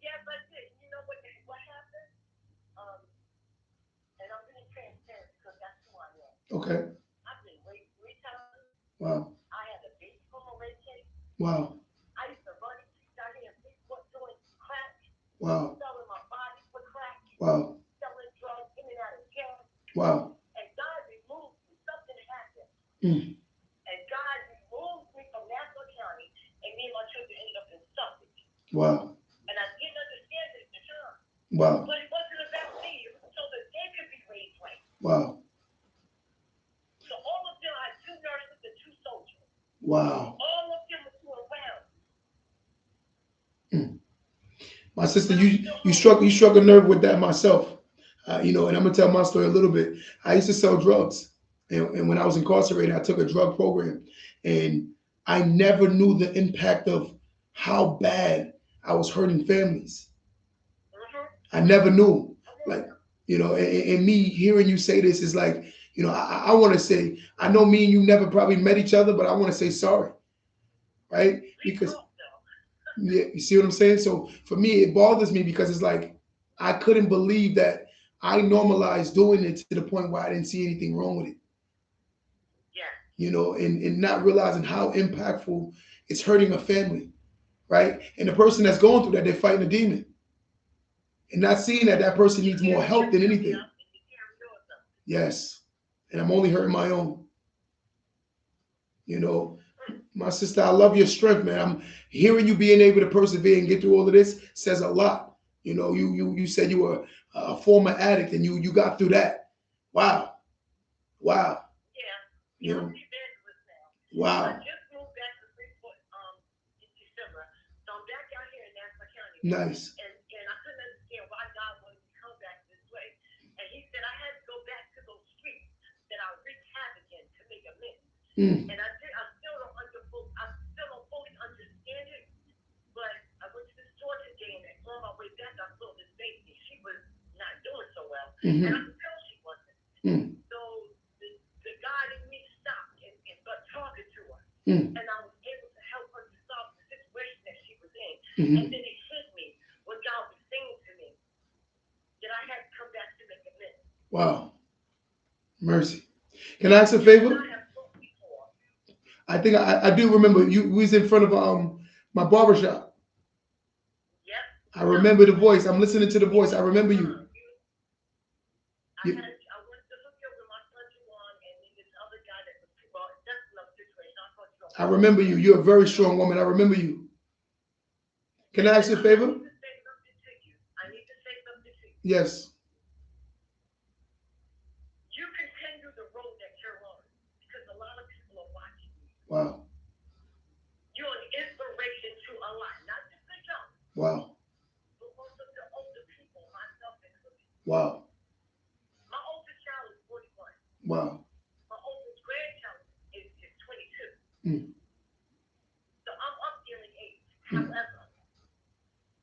Yes, I did. You know what happened? And I'm being transparent because that's who I am. Okay. I've been raped 3 times. Wow. I had a baby from a rape case. Wow. I used to run streets out here and people doing crack, Wow. selling my body for crack, Wow. selling drugs in and out of jail. Wow. And God removed me. Something happened. Mm. And God removed me from Nassau County, and me and my children ended up in Suffolk. Wow. And I didn't understand it at the time. Wow. But it wasn't about me. It was so that they could be raised right. Wow. So all of them, I had 2 nurses and 2 soldiers. Wow. All of them were still around. Mm. My sister, you struck a nerve with that myself. You know, and I'm gonna tell my story a little bit. I used to sell drugs, and when I was incarcerated, I took a drug program, and I never knew the impact of how bad I was hurting families. I never knew. Like, you know, and me hearing you say this is like, you know, I want to say, I know me and you never probably met each other, but I want to say sorry, right? Because yeah, you see what I'm saying? So for me, it bothers me because it's like I couldn't believe that I normalized doing it to the point where I didn't see anything wrong with it. Yeah. You know, and not realizing how impactful it's hurting a family, right? And the person that's going through that, they're fighting a demon. and not seeing that that person needs more help than anything. Yes, and I'm only hurting my own. You know, my sister, I love your strength, man. I'm hearing you being able to persevere and get through all of this says a lot. You know, you said you were a former addict and you got through that. Wow, wow. You know, wow. Nice. And I couldn't understand why God wanted me to come back this way. And he said I had to go back to those streets that I wreaked havoc in to make amends. And I still don't fully understand it. But I went to the store today and on my way back I saw this baby. She was not doing so well. And I could tell she wasn't. So the God in me stopped and started talking to her. And I was able to help her to solve the situation that she was in. And then it hit me what God was saying to me, that I had to come back to make amends. Wow. Mercy. Can I ask a favor? I think I do remember you was in front of my barbershop. Yep. I remember the voice. I'm listening to the voice. I remember you. I went to look over my son Juwan and then this other guy that was that's another situation. I remember you. You're a very strong woman. I remember you. Can I ask you a favor? I need to say something to you. Yes. You continue the road that you're on because a lot of people are watching you. Wow. You're an inspiration to a lot, not just the young. Wow. But also the older people, myself included. Wow. My oldest child is 41. Wow. My oldest grandchild is 22. So I'm up there in age. However,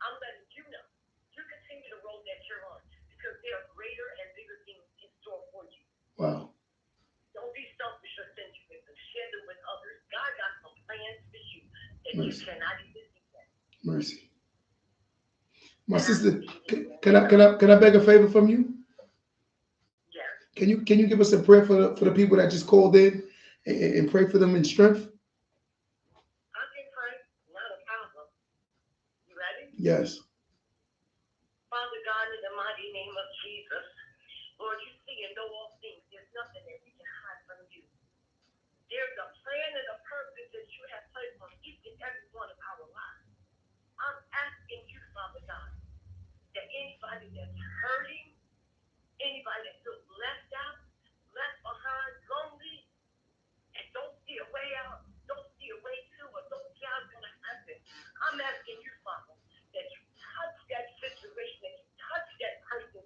I'm letting you know, you continue the road that you're on because there are greater and bigger things in store for you. Wow. Don't be selfish or sensual. Share them with others. God got some plans for you that Mercy. you cannot even see yet. Mercy. My sister, can I beg a favor from you? Yes. Can you give us a prayer for the people that just called in and pray for them in strength? I can pray. Not a problem. You ready? Yes. Father God, in the mighty name of Jesus, Lord, you see and know all things. There's nothing that we can hide from you. There's a plan and a purpose that you have placed on each and every one of our lives. I'm asking you, Father God, that anybody that's hurting, anybody that feels left out, left behind, lonely, and don't see a way out, don't see a way to, or don't see how it's going to happen, I'm asking you, Father, that you touch that situation, that you touch that person's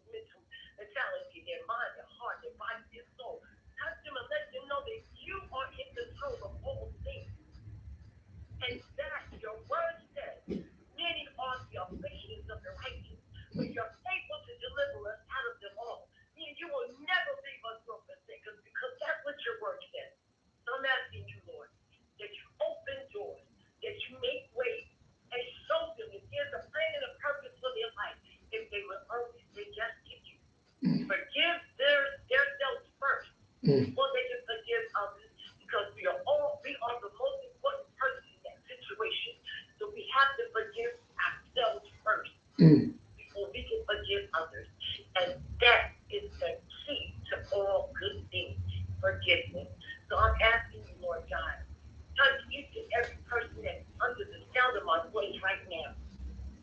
mentality, their mind, their heart, their body, their soul. Touch them and let them know that you are in control of all things. And that your word says, many are the afflictions of the righteous, but you're able to deliver us out of them all. Meaning you will never leave us nor forsake us because that's what your word says. So I'm asking you, Lord, that you open doors, that you make ways, and show them that there's a plan and a purpose for their life if they will only say yes to you. Forgive themselves first before they can forgive others, because we are the most important person in that situation. So we have to forgive ourselves first before we can forgive others. And that is the key to all good things, forgiveness. So I'm asking you, Lord God, touch each and every person that's under the sound of my voice right now.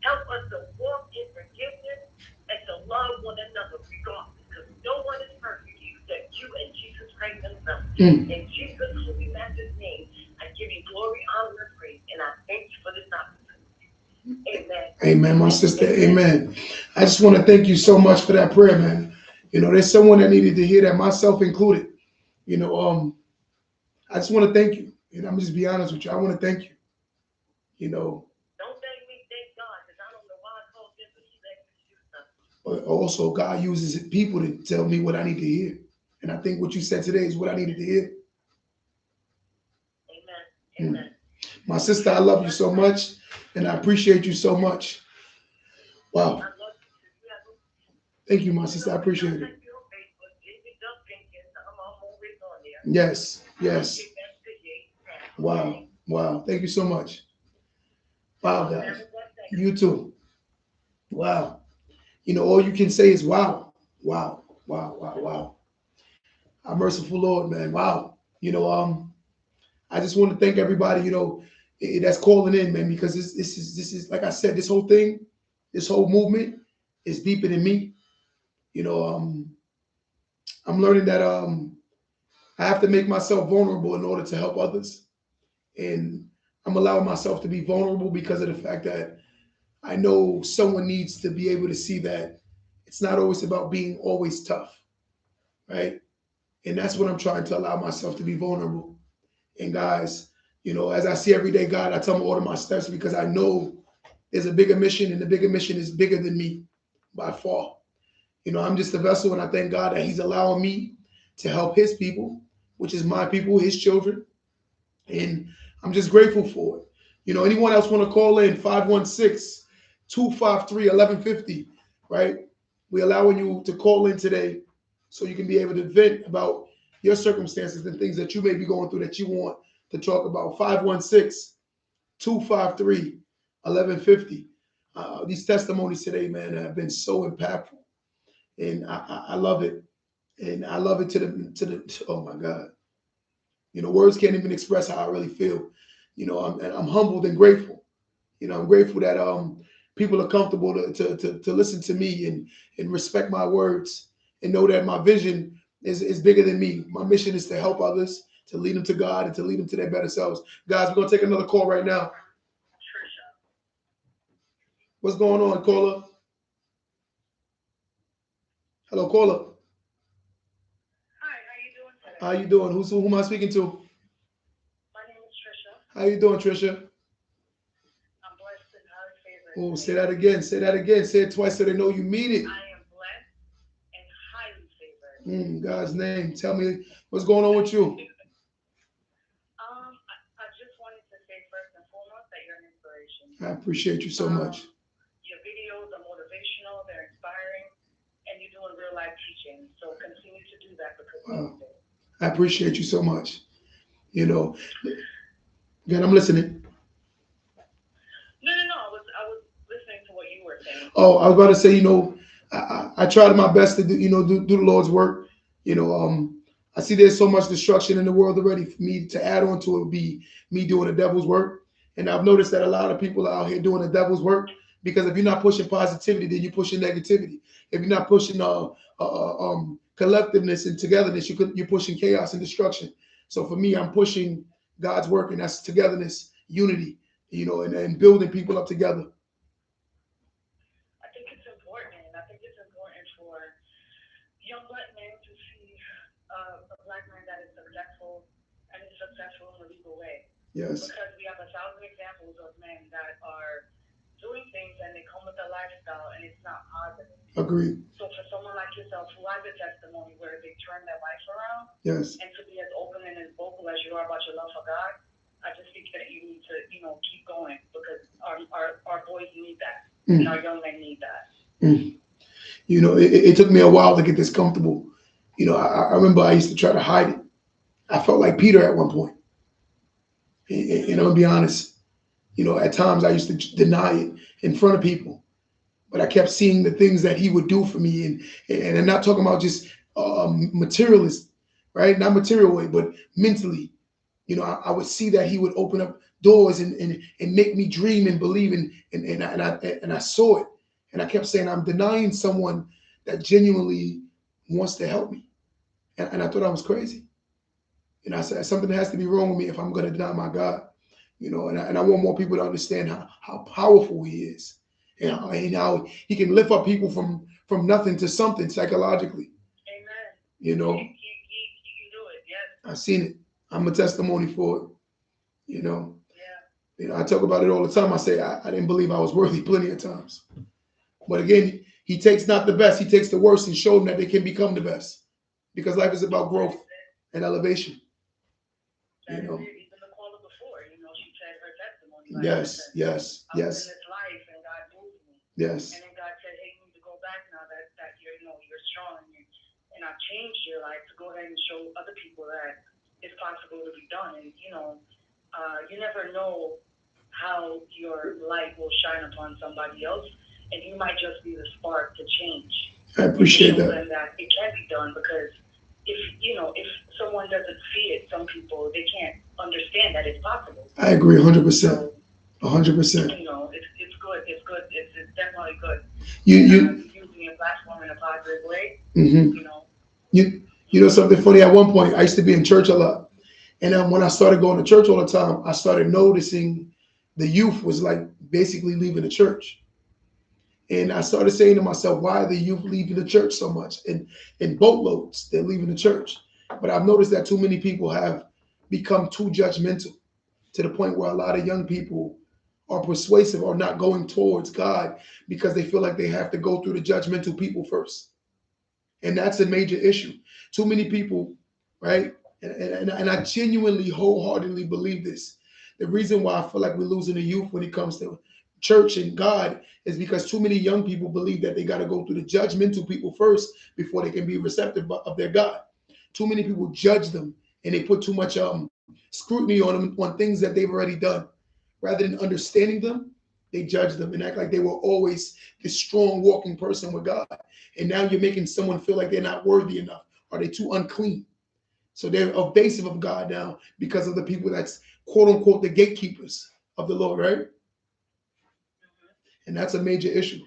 Help us to walk in forgiveness and to love one another regardless, because no one is perfect except you and Jesus Christ himself. In Jesus' holy master's name, I give you glory, honor, and praise, and I thank you for this opportunity. Amen. Amen, my sister. Amen. I just want to thank you so much for that prayer, man. You know, there's someone that needed to hear that, myself included. You know, I just want to thank you. And I'm just be honest with you. I want to thank you. You know. Don't thank me, thank God, because I don't know why I called him, but he's able to do something. But also, God uses people to tell me what I need to hear. And I think what you said today is what I needed to hear. Amen. Amen. My sister, I love you so much, and I appreciate you so much. Wow. I love you too. Thank you, my sister. I appreciate it. Yes, yes. Wow, wow. Thank you so much. Wow, guys. You too. Wow. all you can say is wow, wow, wow, wow, wow. Our merciful Lord, man. Wow. I just want to thank everybody, that's calling in, man, because this is like I said, this whole thing, this whole movement is deeper than me. You know, I'm learning that I have to make myself vulnerable in order to help others. And I'm allowing myself to be vulnerable because of the fact that I know someone needs to be able to see that it's not always about being always tough, right? And that's what I'm trying to allow myself to be vulnerable. And guys, as I see every day, God, I tell them order my steps because I know there's a bigger mission, and the bigger mission is bigger than me by far. I'm just a vessel, and I thank God that He's allowing me to help His people, which is my people, His children. And I'm just grateful for it. Anyone else want to call in 516-253-1150, right? We're allowing you to call in today so you can be able to vent about your circumstances and things that you may be going through that you want to talk about. 516-253-1150. These testimonies today, man, have been so impactful, and I love it, and I love it to the oh my God, words can't even express how I really feel. I'm humbled and grateful. I'm grateful that people are comfortable to listen to me and respect my words and know that my vision is bigger than me. My mission is to help others, to lead them to God, and to lead them to their better selves. Guys, we're gonna take another call right now. What's going on, caller? Hello, caller. Hi, how you doing today? How you doing? Who am I speaking to? My name is Trisha. How you doing, Trisha? I'm blessed and highly favored. Oh, today. say that again. Say that again. Say it twice so they know you mean it. I am blessed and highly favored. God's name. Tell me what's going on with you. I just wanted to say first and foremost that you're an inspiration. I appreciate you so much. Your videos are motivational, they're inspiring, and you're doing real life teaching. So continue to do that because you need it. I appreciate you so much. Again, I'm listening. No. I was listening to what you were saying. Oh, I was about to say, I tried my best to do the Lord's work. I see there's so much destruction in the world already. For me to add on to it would be me doing the devil's work. And I've noticed that a lot of people are out here doing the devil's work because if you're not pushing positivity, then you're pushing negativity. If you're not pushing collectiveness and togetherness, you're pushing chaos and destruction. So for me, I'm pushing God's work, and that's togetherness, unity, and building people up together. I think it's important. I think it's important for young black men to see a black man that is successful and is successful in a legal way. Yes. Because we have 1,000 examples of men that are doing things and they come with a lifestyle and it's not positive. Agreed. So for someone like yourself who has a testimony where they turn their life around, yes, and to be as open and as vocal as you are about your love for God, I just think that you need to, keep going because our boys need that. And our young men need that. It took me a while to get this comfortable. I remember I used to try to hide it. I felt like Peter at one point. And I'm gonna be honest, at times I used to deny it in front of people, but I kept seeing the things that he would do for me, and I'm not talking about just materialist, right? Not material way, but mentally. I would see that he would open up doors and make me dream and believe, and I saw it, and I kept saying I'm denying someone that genuinely wants to help me, and I thought I was crazy. I said something has to be wrong with me if I'm going to deny my God, and I want more people to understand how powerful He is, and how He can lift up people from nothing to something psychologically. Amen. You can do it. Yes. I've seen it. I'm a testimony for it. Yeah. I talk about it all the time. I say I didn't believe I was worthy plenty of times, but again, He takes not the best; He takes the worst and shows them that they can become the best, because life is about growth and elevation. Even the caller before, she said her testimony. Like yes. I was in this life and God moved me. Yes. And then God said, hey, you need to go back now that you're strong and I've changed your life to go ahead and show other people that it's possible to be done. And, you never know how your light will shine upon somebody else. and you might just be the spark to change. I appreciate show that. them that it can be done, because if someone doesn't see it, some people, they can't understand that it's possible. I agree 100%. So, 100%. it's good. It's good. It's definitely good. You using your platform in a positive way. You know something funny? At one point, I used to be in church a lot, and then when I started going to church all the time, I started noticing the youth was like basically leaving the church. And I started saying to myself, why are the youth leaving the church so much? And in boatloads, they're leaving the church. But I've noticed that too many people have become too judgmental, to the point where a lot of young people are persuasive or not going towards God because they feel like they have to go through the judgmental people first. And that's a major issue. Too many people, right? And I genuinely, wholeheartedly believe this. The reason why I feel like we're losing the youth when it comes to church and God is because too many young people believe that they got to go through the judgmental people first before they can be receptive of their God. Too many people judge them, and they put too much scrutiny on them, on things that they've already done. Rather than understanding them, they judge them and act like they were always this strong walking person with God. And now you're making someone feel like they're not worthy enough, or they're too unclean. So they're evasive of God now because of the people that's quote unquote the gatekeepers of the Lord, right? And that's a major issue. And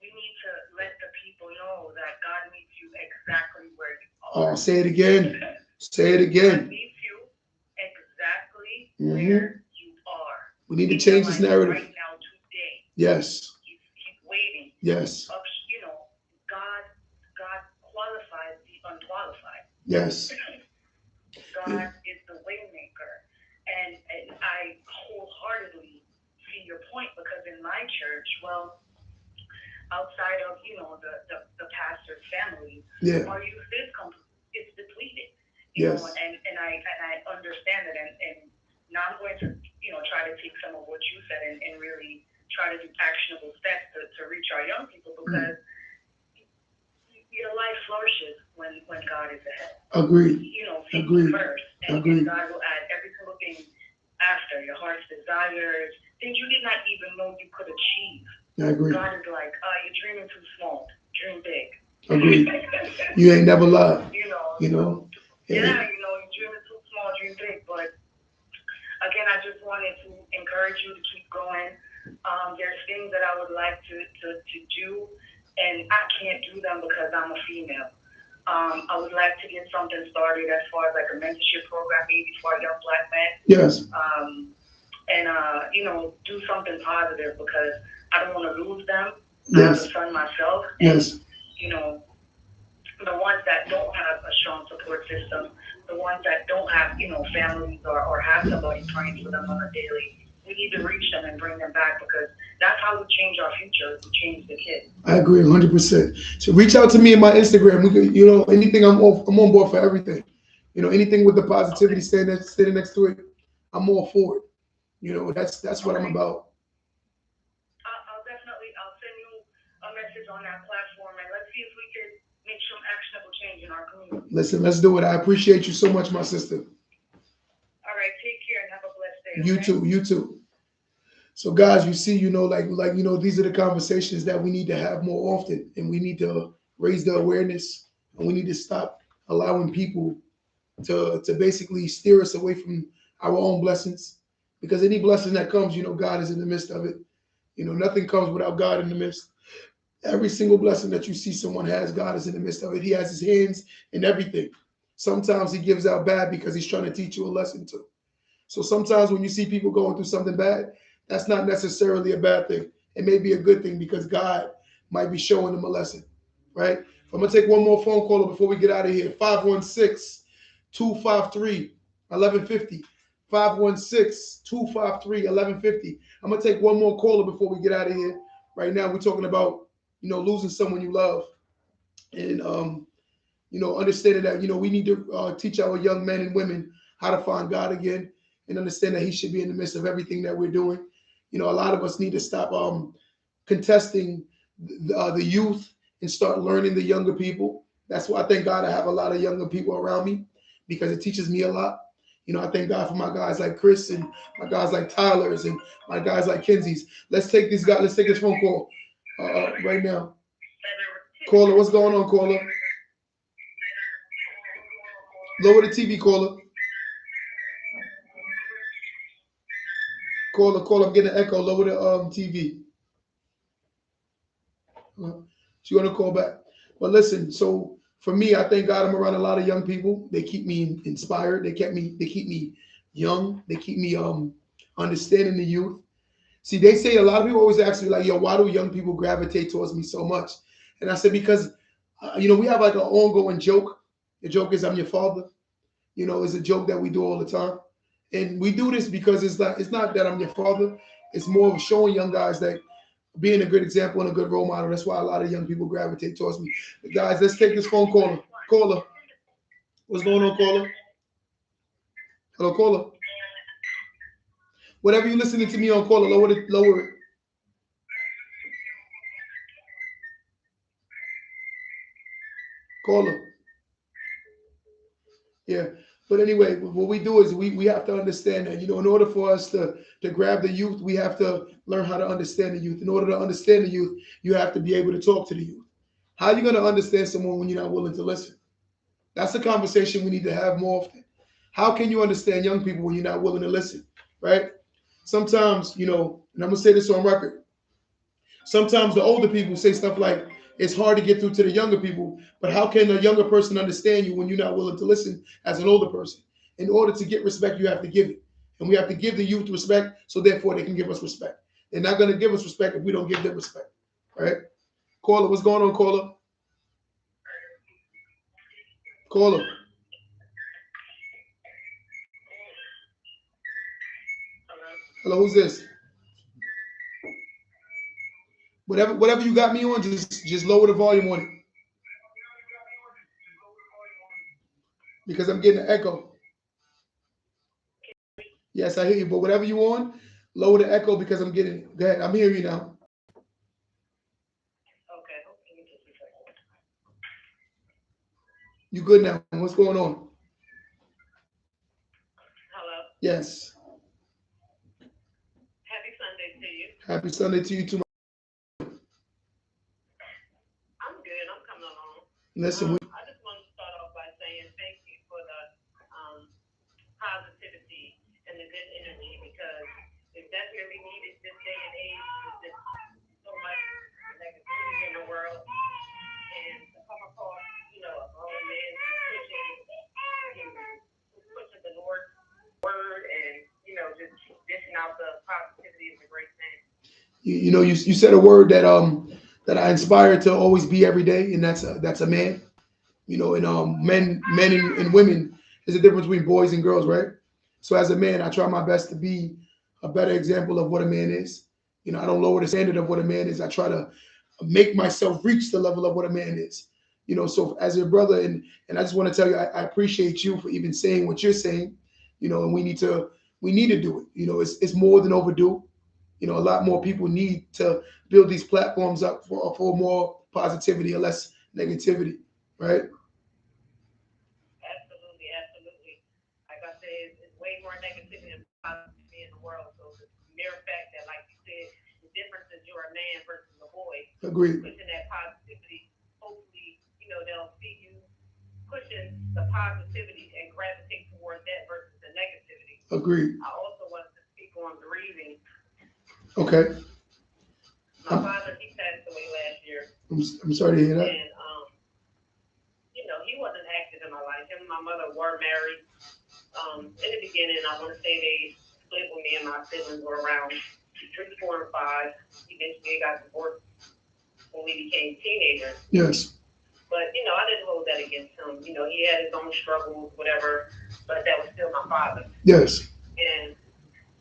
we need to let the people know that God meets you exactly where you are. Oh, say it again. Say it again. God meets you exactly where you are. We need to change this narrative. Right now, today. Yes. He's waiting. Yes. God qualifies the unqualified. Yes. God is the way maker. And I wholeheartedly see your point, because in my church, well, outside of the pastor's family, our youth is depleted. You know, and I understand it, and now I'm going to try to take some of what you said and really try to do actionable steps to reach our young people, because your life flourishes when God is ahead. Agreed. Seek Agreed. first, and God will add every single thing after, your heart's desires, things you did not even know you could achieve. I agree. God is like, you're dreaming too small. Dream big. Agreed. You ain't never lied. You're dreaming too small, dream big. But again, I just wanted to encourage you to keep going. There's things that I would like to do, and I can't do them because I'm a female. I would like to get something started as far as like a mentorship program, maybe for young Black men. Yes. And do something positive, because I don't want to lose them. Yes. I have a son myself. Yes. And, the ones that don't have a strong support system, the ones that don't have, families or have somebody praying for them on a daily, we need to reach them and bring them back, because that's how we change our future. We change the kids. I agree 100%. So reach out to me in my Instagram. We could, anything, I'm on board for everything. Anything with the positivity standing next to it, I'm all for it. That's what I'm about. I'll send you a message on that platform, and let's see if we can make some actionable change in our community. Listen, let's do it. I appreciate you so much, my sister. All right, take care and have a blessed day. You too. You too. So guys, you see, these are the conversations that we need to have more often, and we need to raise the awareness, and we need to stop allowing people to basically steer us away from our own blessings, because any blessing that comes, God is in the midst of it. Nothing comes without God in the midst. Every single blessing that you see someone has, God is in the midst of it. He has his hands in everything. Sometimes he gives out bad because he's trying to teach you a lesson too. So sometimes when you see people going through something bad, that's not necessarily a bad thing. It may be a good thing, because God might be showing them a lesson, right? I'm going to take one more phone caller before we get out of here. 516-253-1150. 516-253-1150. I'm going to take one more caller before we get out of here. Right now, we're talking about, losing someone you love. And, understanding that, we need to teach our young men and women how to find God again, and understand that he should be in the midst of everything that we're doing. A lot of us need to stop contesting the youth and start learning the younger people. That's why I thank God I have a lot of younger people around me, because it teaches me a lot. You know, I thank God for my guys like Chris and my guys like Tyler's and my guys like Kenzie's. Let's take this guy. Let's take this phone call right now. Caller, what's going on, caller? Lower the TV, caller. Caller, I'm getting an echo. Lower the TV. She's gonna call back. But listen, so for me, I thank God I'm around a lot of young people. They keep me inspired. They keep me young. They keep me understanding the youth. See, they say a lot of people always ask me like, "Yo, why do young people gravitate towards me so much?" And I said because we have like an ongoing joke. The joke is I'm your father. You know, it's a joke that we do all the time. And we do this because it's not that I'm your father. It's more of showing young guys that being a good example and a good role model. That's why a lot of young people gravitate towards me. But guys, let's take this phone caller. Caller. What's going on, caller? Hello, caller. Whatever you're listening to me on, caller, lower it. Caller. Yeah. But anyway, what we do is we have to understand that, in order for us to grab the youth, we have to learn how to understand the youth. In order to understand the youth, you have to be able to talk to the youth. How are you going to understand someone when you're not willing to listen? That's the conversation we need to have more often. How can you understand young people when you're not willing to listen, right? Sometimes, and I'm going to say this on record. Sometimes the older people say stuff like, it's hard to get through to the younger people, but how can a younger person understand you when you're not willing to listen as an older person? In order to get respect, you have to give it. And we have to give the youth respect, so therefore they can give us respect. They're not going to give us respect if we don't give them respect, right? Caller, what's going on, caller? Caller. Hello, who's this? Whatever you got me on, just lower the volume on it. Because I'm getting an echo. Yes, I hear you, but whatever you on, lower the echo because I'm getting it. Go ahead, I'm hearing you now. Okay. You good now? What's going on? Hello. Yes. Happy Sunday to you. Happy Sunday to you too. I'm good. I'm coming along. Listen, I just want to start off by saying thank you for the positivity and the good energy, because it's definitely needed this day and age. There's just so much negativity in the world, and to come across, a grown man who's pushing the Lord's word and just dishing out the positivity is a great thing. you said a word that I inspire to always be every day, and that's a man. And men and women, there's a difference between boys and girls, right? So as a man, I try my best to be a better example of what a man is. I don't lower the standard of what a man is. I try to make myself reach the level of what a man is. So as your brother, and I just want to tell you, I appreciate you for even saying what you're saying. And we need to do it. It's more than overdue. A lot more people need to build these platforms up for more positivity and less negativity, right? Absolutely. Like I said, it's way more negativity than positivity in the world. So the mere fact that, like you said, the difference is you're a man versus a boy. Agreed. Pushing that positivity, hopefully, they'll see you pushing the positivity and gravitate towards that versus the negativity. Agreed. I also wanted to speak on grieving. Okay. My father, he passed away last year. I'm sorry to hear that. And he wasn't active in my life. Him and my mother were married. In the beginning, I want to say they split when me and my siblings were around 3, 4, and 5. Eventually, they got divorced when we became teenagers. Yes. But, I didn't hold that against him. He had his own struggles, whatever, but that was still my father. Yes. And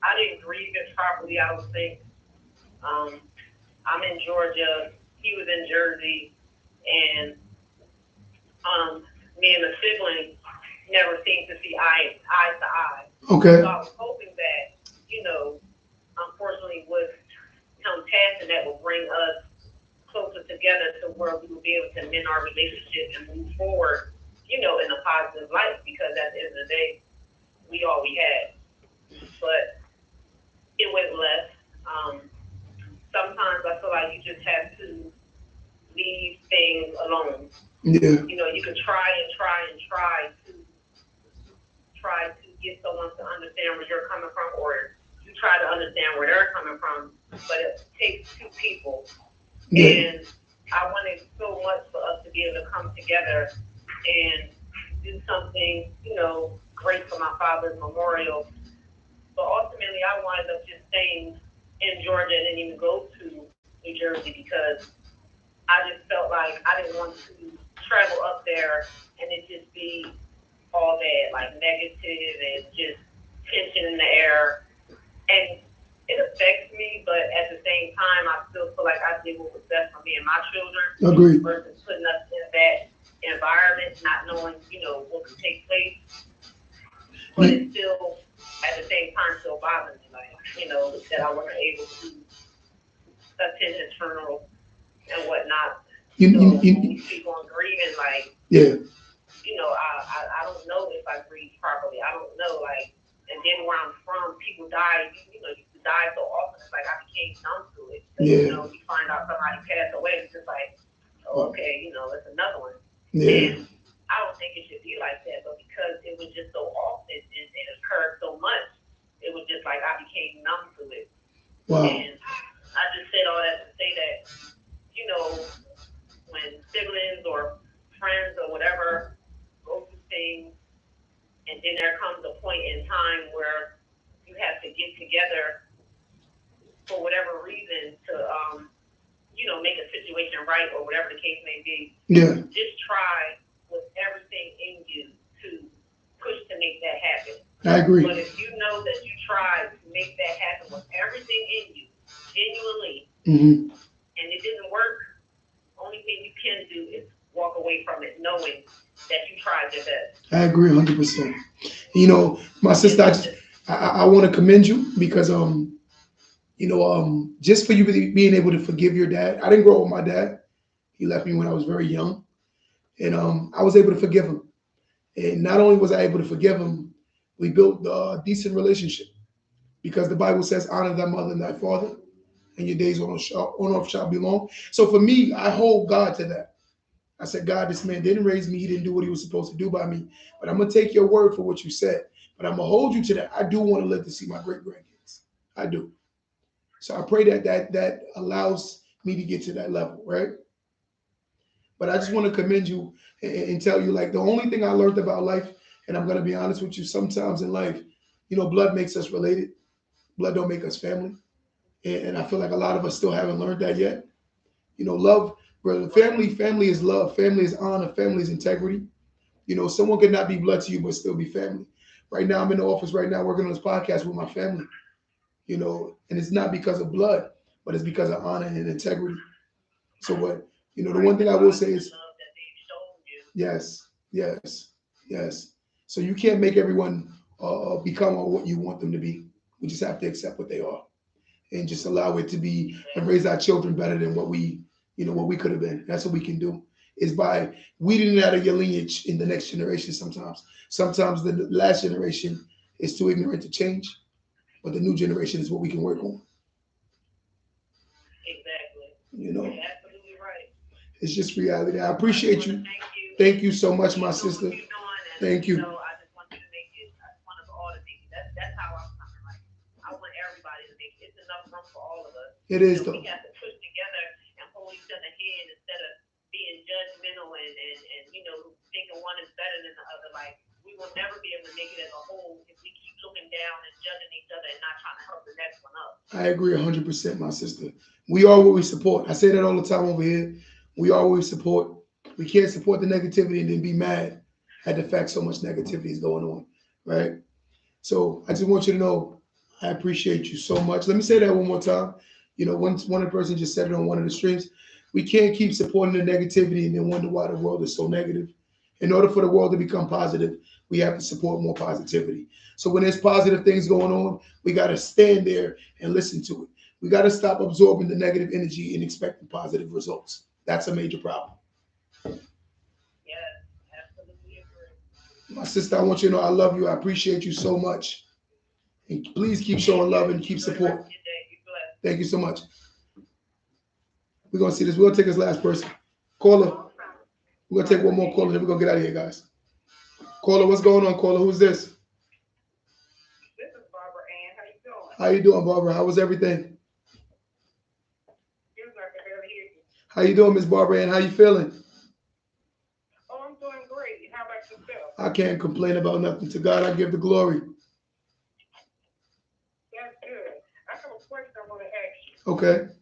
I didn't grieve it properly, I don't think. I'm in Georgia. He was in Jersey. And me and the sibling never seemed to see eye to eye. Okay. So I was hoping that, unfortunately, with him passing, that would bring us closer together to where we would be able to mend our relationship and move forward, in a positive light. Because at the end of the day, we all we had. But it went left. Sometimes I feel like you just have to leave things alone. Yeah. You know, you can try to get someone to understand where you're coming from, or you try to understand where they're coming from, but it takes two people. Yeah. And I wanted so much for us to be able to come together and do something, you know, great for my father's memorial. But ultimately, I wound up just staying in Georgia and didn't even go to New Jersey because I just felt like I didn't want to travel up there and it just be all bad, like negative and just tension in the air. And it affects me, but at the same time, I still feel like I did what was best for me and my children. Agreed. Versus putting us in that environment, not knowing, you know, what could take place. But it still, at the same time, still bothers me, like, you know, that I wasn't able to attend his funeral and whatnot. When we speak on grieving, like, yeah. You know, I don't know if I grieve properly. I don't know, like, and then where I'm from, people die. You know, you die so often. It's like I became numb to it. Yeah. You know, you find out somebody passed away, it's just like, oh, okay, you know, it's another one. Yeah. And I don't think it should be like that, but because it was just so often and it occurred so much, it was just like I became numb to it. Wow. And I just said all that to say that, you know, when siblings or friends or whatever go through things, and then there comes a point in time where you have to get together for whatever reason to, you know, make a situation right or whatever the case may be. Yeah. Just try with everything in you to push to make that happen. I agree. But if you know that you tried to make that happen with everything in you, genuinely, and it didn't work, only thing you can do is walk away from it knowing that you tried your best. I agree 100%. You know, my sister, I want to commend you because you know, just for you being able to forgive your dad. I didn't grow up with my dad. He left me when I was very young, and I was able to forgive him. And not only was I able to forgive him, we built a decent relationship because the Bible says, "Honor thy mother and thy father, and your days on earth shall be long." So for me, I hold God to that. I said, God, this man didn't raise me. He didn't do what he was supposed to do by me. But I'm going to take your word for what you said. But I'm going to hold you to that. I do want to live to see my great grandkids. I do. So I pray that allows me to get to that level, right? But I just want to commend you and tell you, like, the only thing I learned about life, and I'm going to be honest with you, sometimes in life, you know, blood makes us related. Blood don't make us family. And I feel like a lot of us still haven't learned that yet. You know, love, brother, family is love. Family is honor. Family is integrity. You know, someone could not be blood to you, but still be family. Right now, I'm in the office right now working on this podcast with my family, you know, and it's not because of blood, but it's because of honor and integrity. So what, you know, the one thing I will say is, yes, yes, yes. So you can't make everyone become what you want them to be. We just have to accept what they are and just allow it to be and raise our children better than what we, you know, what we could have been. That's what we can do is by weeding out of your lineage in the next generation sometimes. Sometimes the last generation is too ignorant to change, but the new generation is what we can work on. Exactly. You know, You're absolutely right. it's just reality. I appreciate you. Thank you so much, my sister. Thank you. I just want you to make it. I just want us all to make it. That's how I'm coming. Like, I want everybody to make it. It's enough room for all of us. It is, though. We have to push together and hold each other hand instead of being judgmental and you know, thinking one is better than the other. Like, we will never be able to make it as a whole if we keep looking down and judging each other and not trying to help the next one up. I agree 100%, my sister. We are what we support. I say that all the time over here. We are what we support. We can't support the negativity and then be mad at the fact so much negativity is going on, right? So I just want you to know I appreciate you so much. Let me say that one more time. You know, one person just said it on one of the streams. We can't keep supporting the negativity and then wonder why the world is so negative. In order for the world to become positive, we have to support more positivity. So when there's positive things going on, we got to stand there and listen to it. We got to stop absorbing the negative energy and expecting positive results. That's a major problem. Yes, absolutely agree. My sister, I want you to know I love you. I appreciate you so much. And please keep showing love and keep support. Thank you so much. We're going to see this. We're going to take this last person. Caller. We're going to take one more caller, then we're going to get out of here, guys. Caller, what's going on, caller? Who's this? This is Barbara Ann. How you doing? How you doing, Barbara? How was everything? Feels like I barely hear you. How you doing, Miss Barbara Ann? How you feeling? Oh, I'm doing great. How about yourself? I can't complain about nothing. To God, I give the glory. That's good. I have a question I want to ask you. Okay.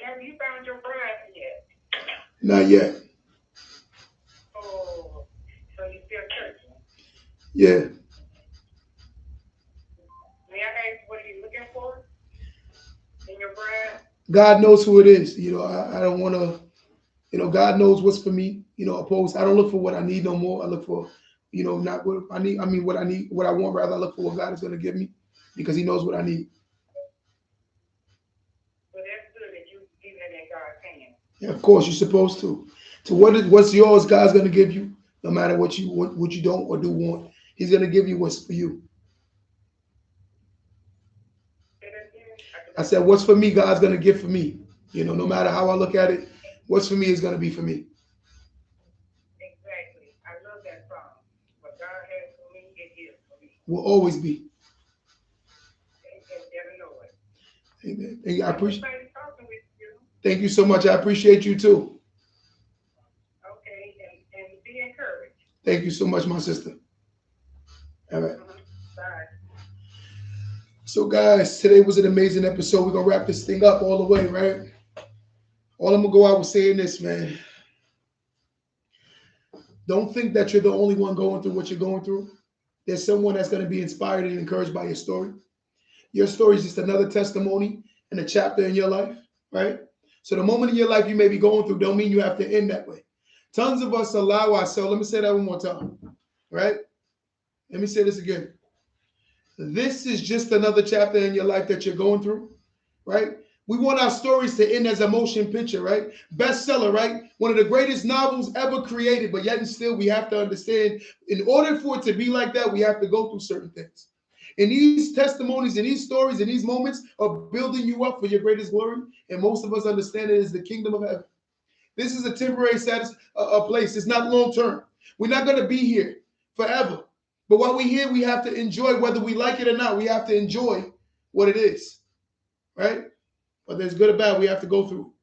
Have you found your bride yet? Not yet. Oh, so you still searching? Yeah. May I ask what are you looking for in your bride? God knows who it is. I don't want to, God knows what's for me. I don't look for what I need no more. I look for, not what I need. I mean, what I need, what I want, rather. I look for what God is going to give me because he knows what I need. But that's good that you leaving it in God's hands. Yeah, of course, you're supposed to. To what's yours, God's going to give you, no matter what you don't or do want. He's going to give you what's for you. I said, what's for me, God's going to give for me. No matter how I look at it, what's for me is going to be for me. Exactly. I love that song. What God has for me, it is for me. Will always be. Amen. Amen. I appreciate. Nice talking with you. Thank you so much. I appreciate you too. Okay, and be encouraged. Thank you so much, my sister. All right. Bye. So, guys, today was an amazing episode. We're going to wrap this thing up all the way, right? All I'm going to go out with saying this, man. Don't think that you're the only one going through what you're going through. There's someone that's going to be inspired and encouraged by your story. Your story is just another testimony and a chapter in your life, right? So the moment in your life you may be going through don't mean you have to end that way. Tons of us allow ourselves, let me say that one more time, right? Let me say this again. This is just another chapter in your life that you're going through, right? We want our stories to end as a motion picture, right? Bestseller, right? One of the greatest novels ever created, but yet and still we have to understand, in order for it to be like that, we have to go through certain things. And these testimonies and these stories and these moments are building you up for your greatest glory. And most of us understand it is the kingdom of heaven. This is a temporary status, a place. It's not long term. We're not going to be here forever. But while we're here, we have to enjoy, whether we like it or not, we have to enjoy what it is, right? Whether it's good or bad, we have to go through.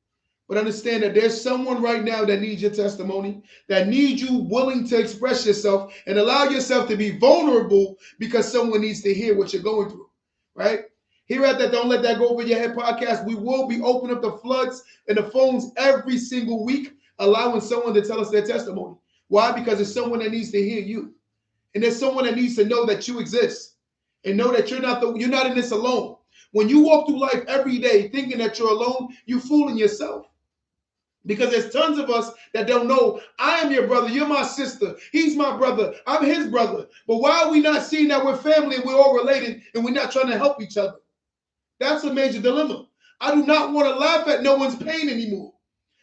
But understand that there's someone right now that needs your testimony, that needs you willing to express yourself and allow yourself to be vulnerable because someone needs to hear what you're going through, right? Here at that Don't Let That Go Over Your Head podcast, we will be opening up the floods and the phones every single week, allowing someone to tell us their testimony. Why? Because it's someone that needs to hear you. And there's someone that needs to know that you exist and know that you're not in this alone. When you walk through life every day thinking that you're alone, you're fooling yourself. Because there's tons of us that don't know, I am your brother, you're my sister, he's my brother, I'm his brother. But why are we not seeing that we're family and we're all related and we're not trying to help each other? That's a major dilemma. I do not want to laugh at no one's pain anymore.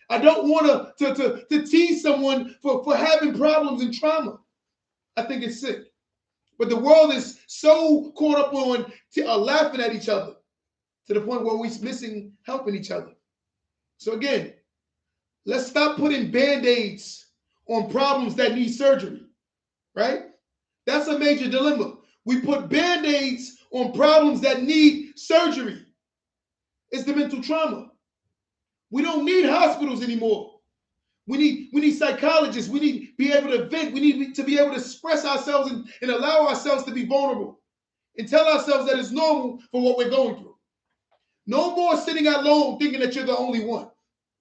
I don't want to tease someone for having problems and trauma. I think it's sick. But the world is so caught up on laughing at each other to the point where we're missing helping each other. So again, let's stop putting Band-Aids on problems that need surgery, right? That's a major dilemma. We put Band-Aids on problems that need surgery. It's the mental trauma. We don't need hospitals anymore. We need psychologists. We need to be able to vent. We need to be able to express ourselves and allow ourselves to be vulnerable and tell ourselves that it's normal for what we're going through. No more sitting alone thinking that you're the only one.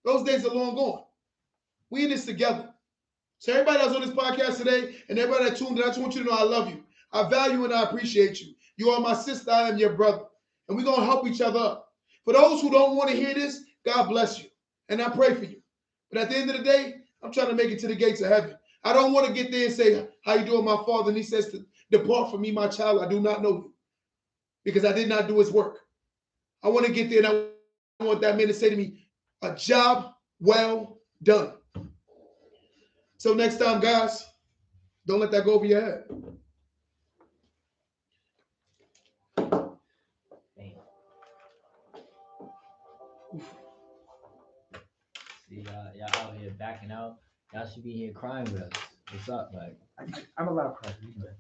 Those days are long gone. We in this together. So everybody that's on this podcast today and everybody that tuned in, I just want you to know I love you. I value and I appreciate you. You are my sister. I am your brother. And we're going to help each other up. For those who don't want to hear this, God bless you. And I pray for you. But at the end of the day, I'm trying to make it to the gates of heaven. I don't want to get there and say, how you doing, my father? And he says, depart from me, my child. I do not know you. Because I did not do his work. I want to get there and I want that man to say to me, a job well done. So next time, guys, don't let that go over your head. See, y'all out here backing out. Y'all should be here crying with us. What's up, like? I'm allowed to cry. You know that.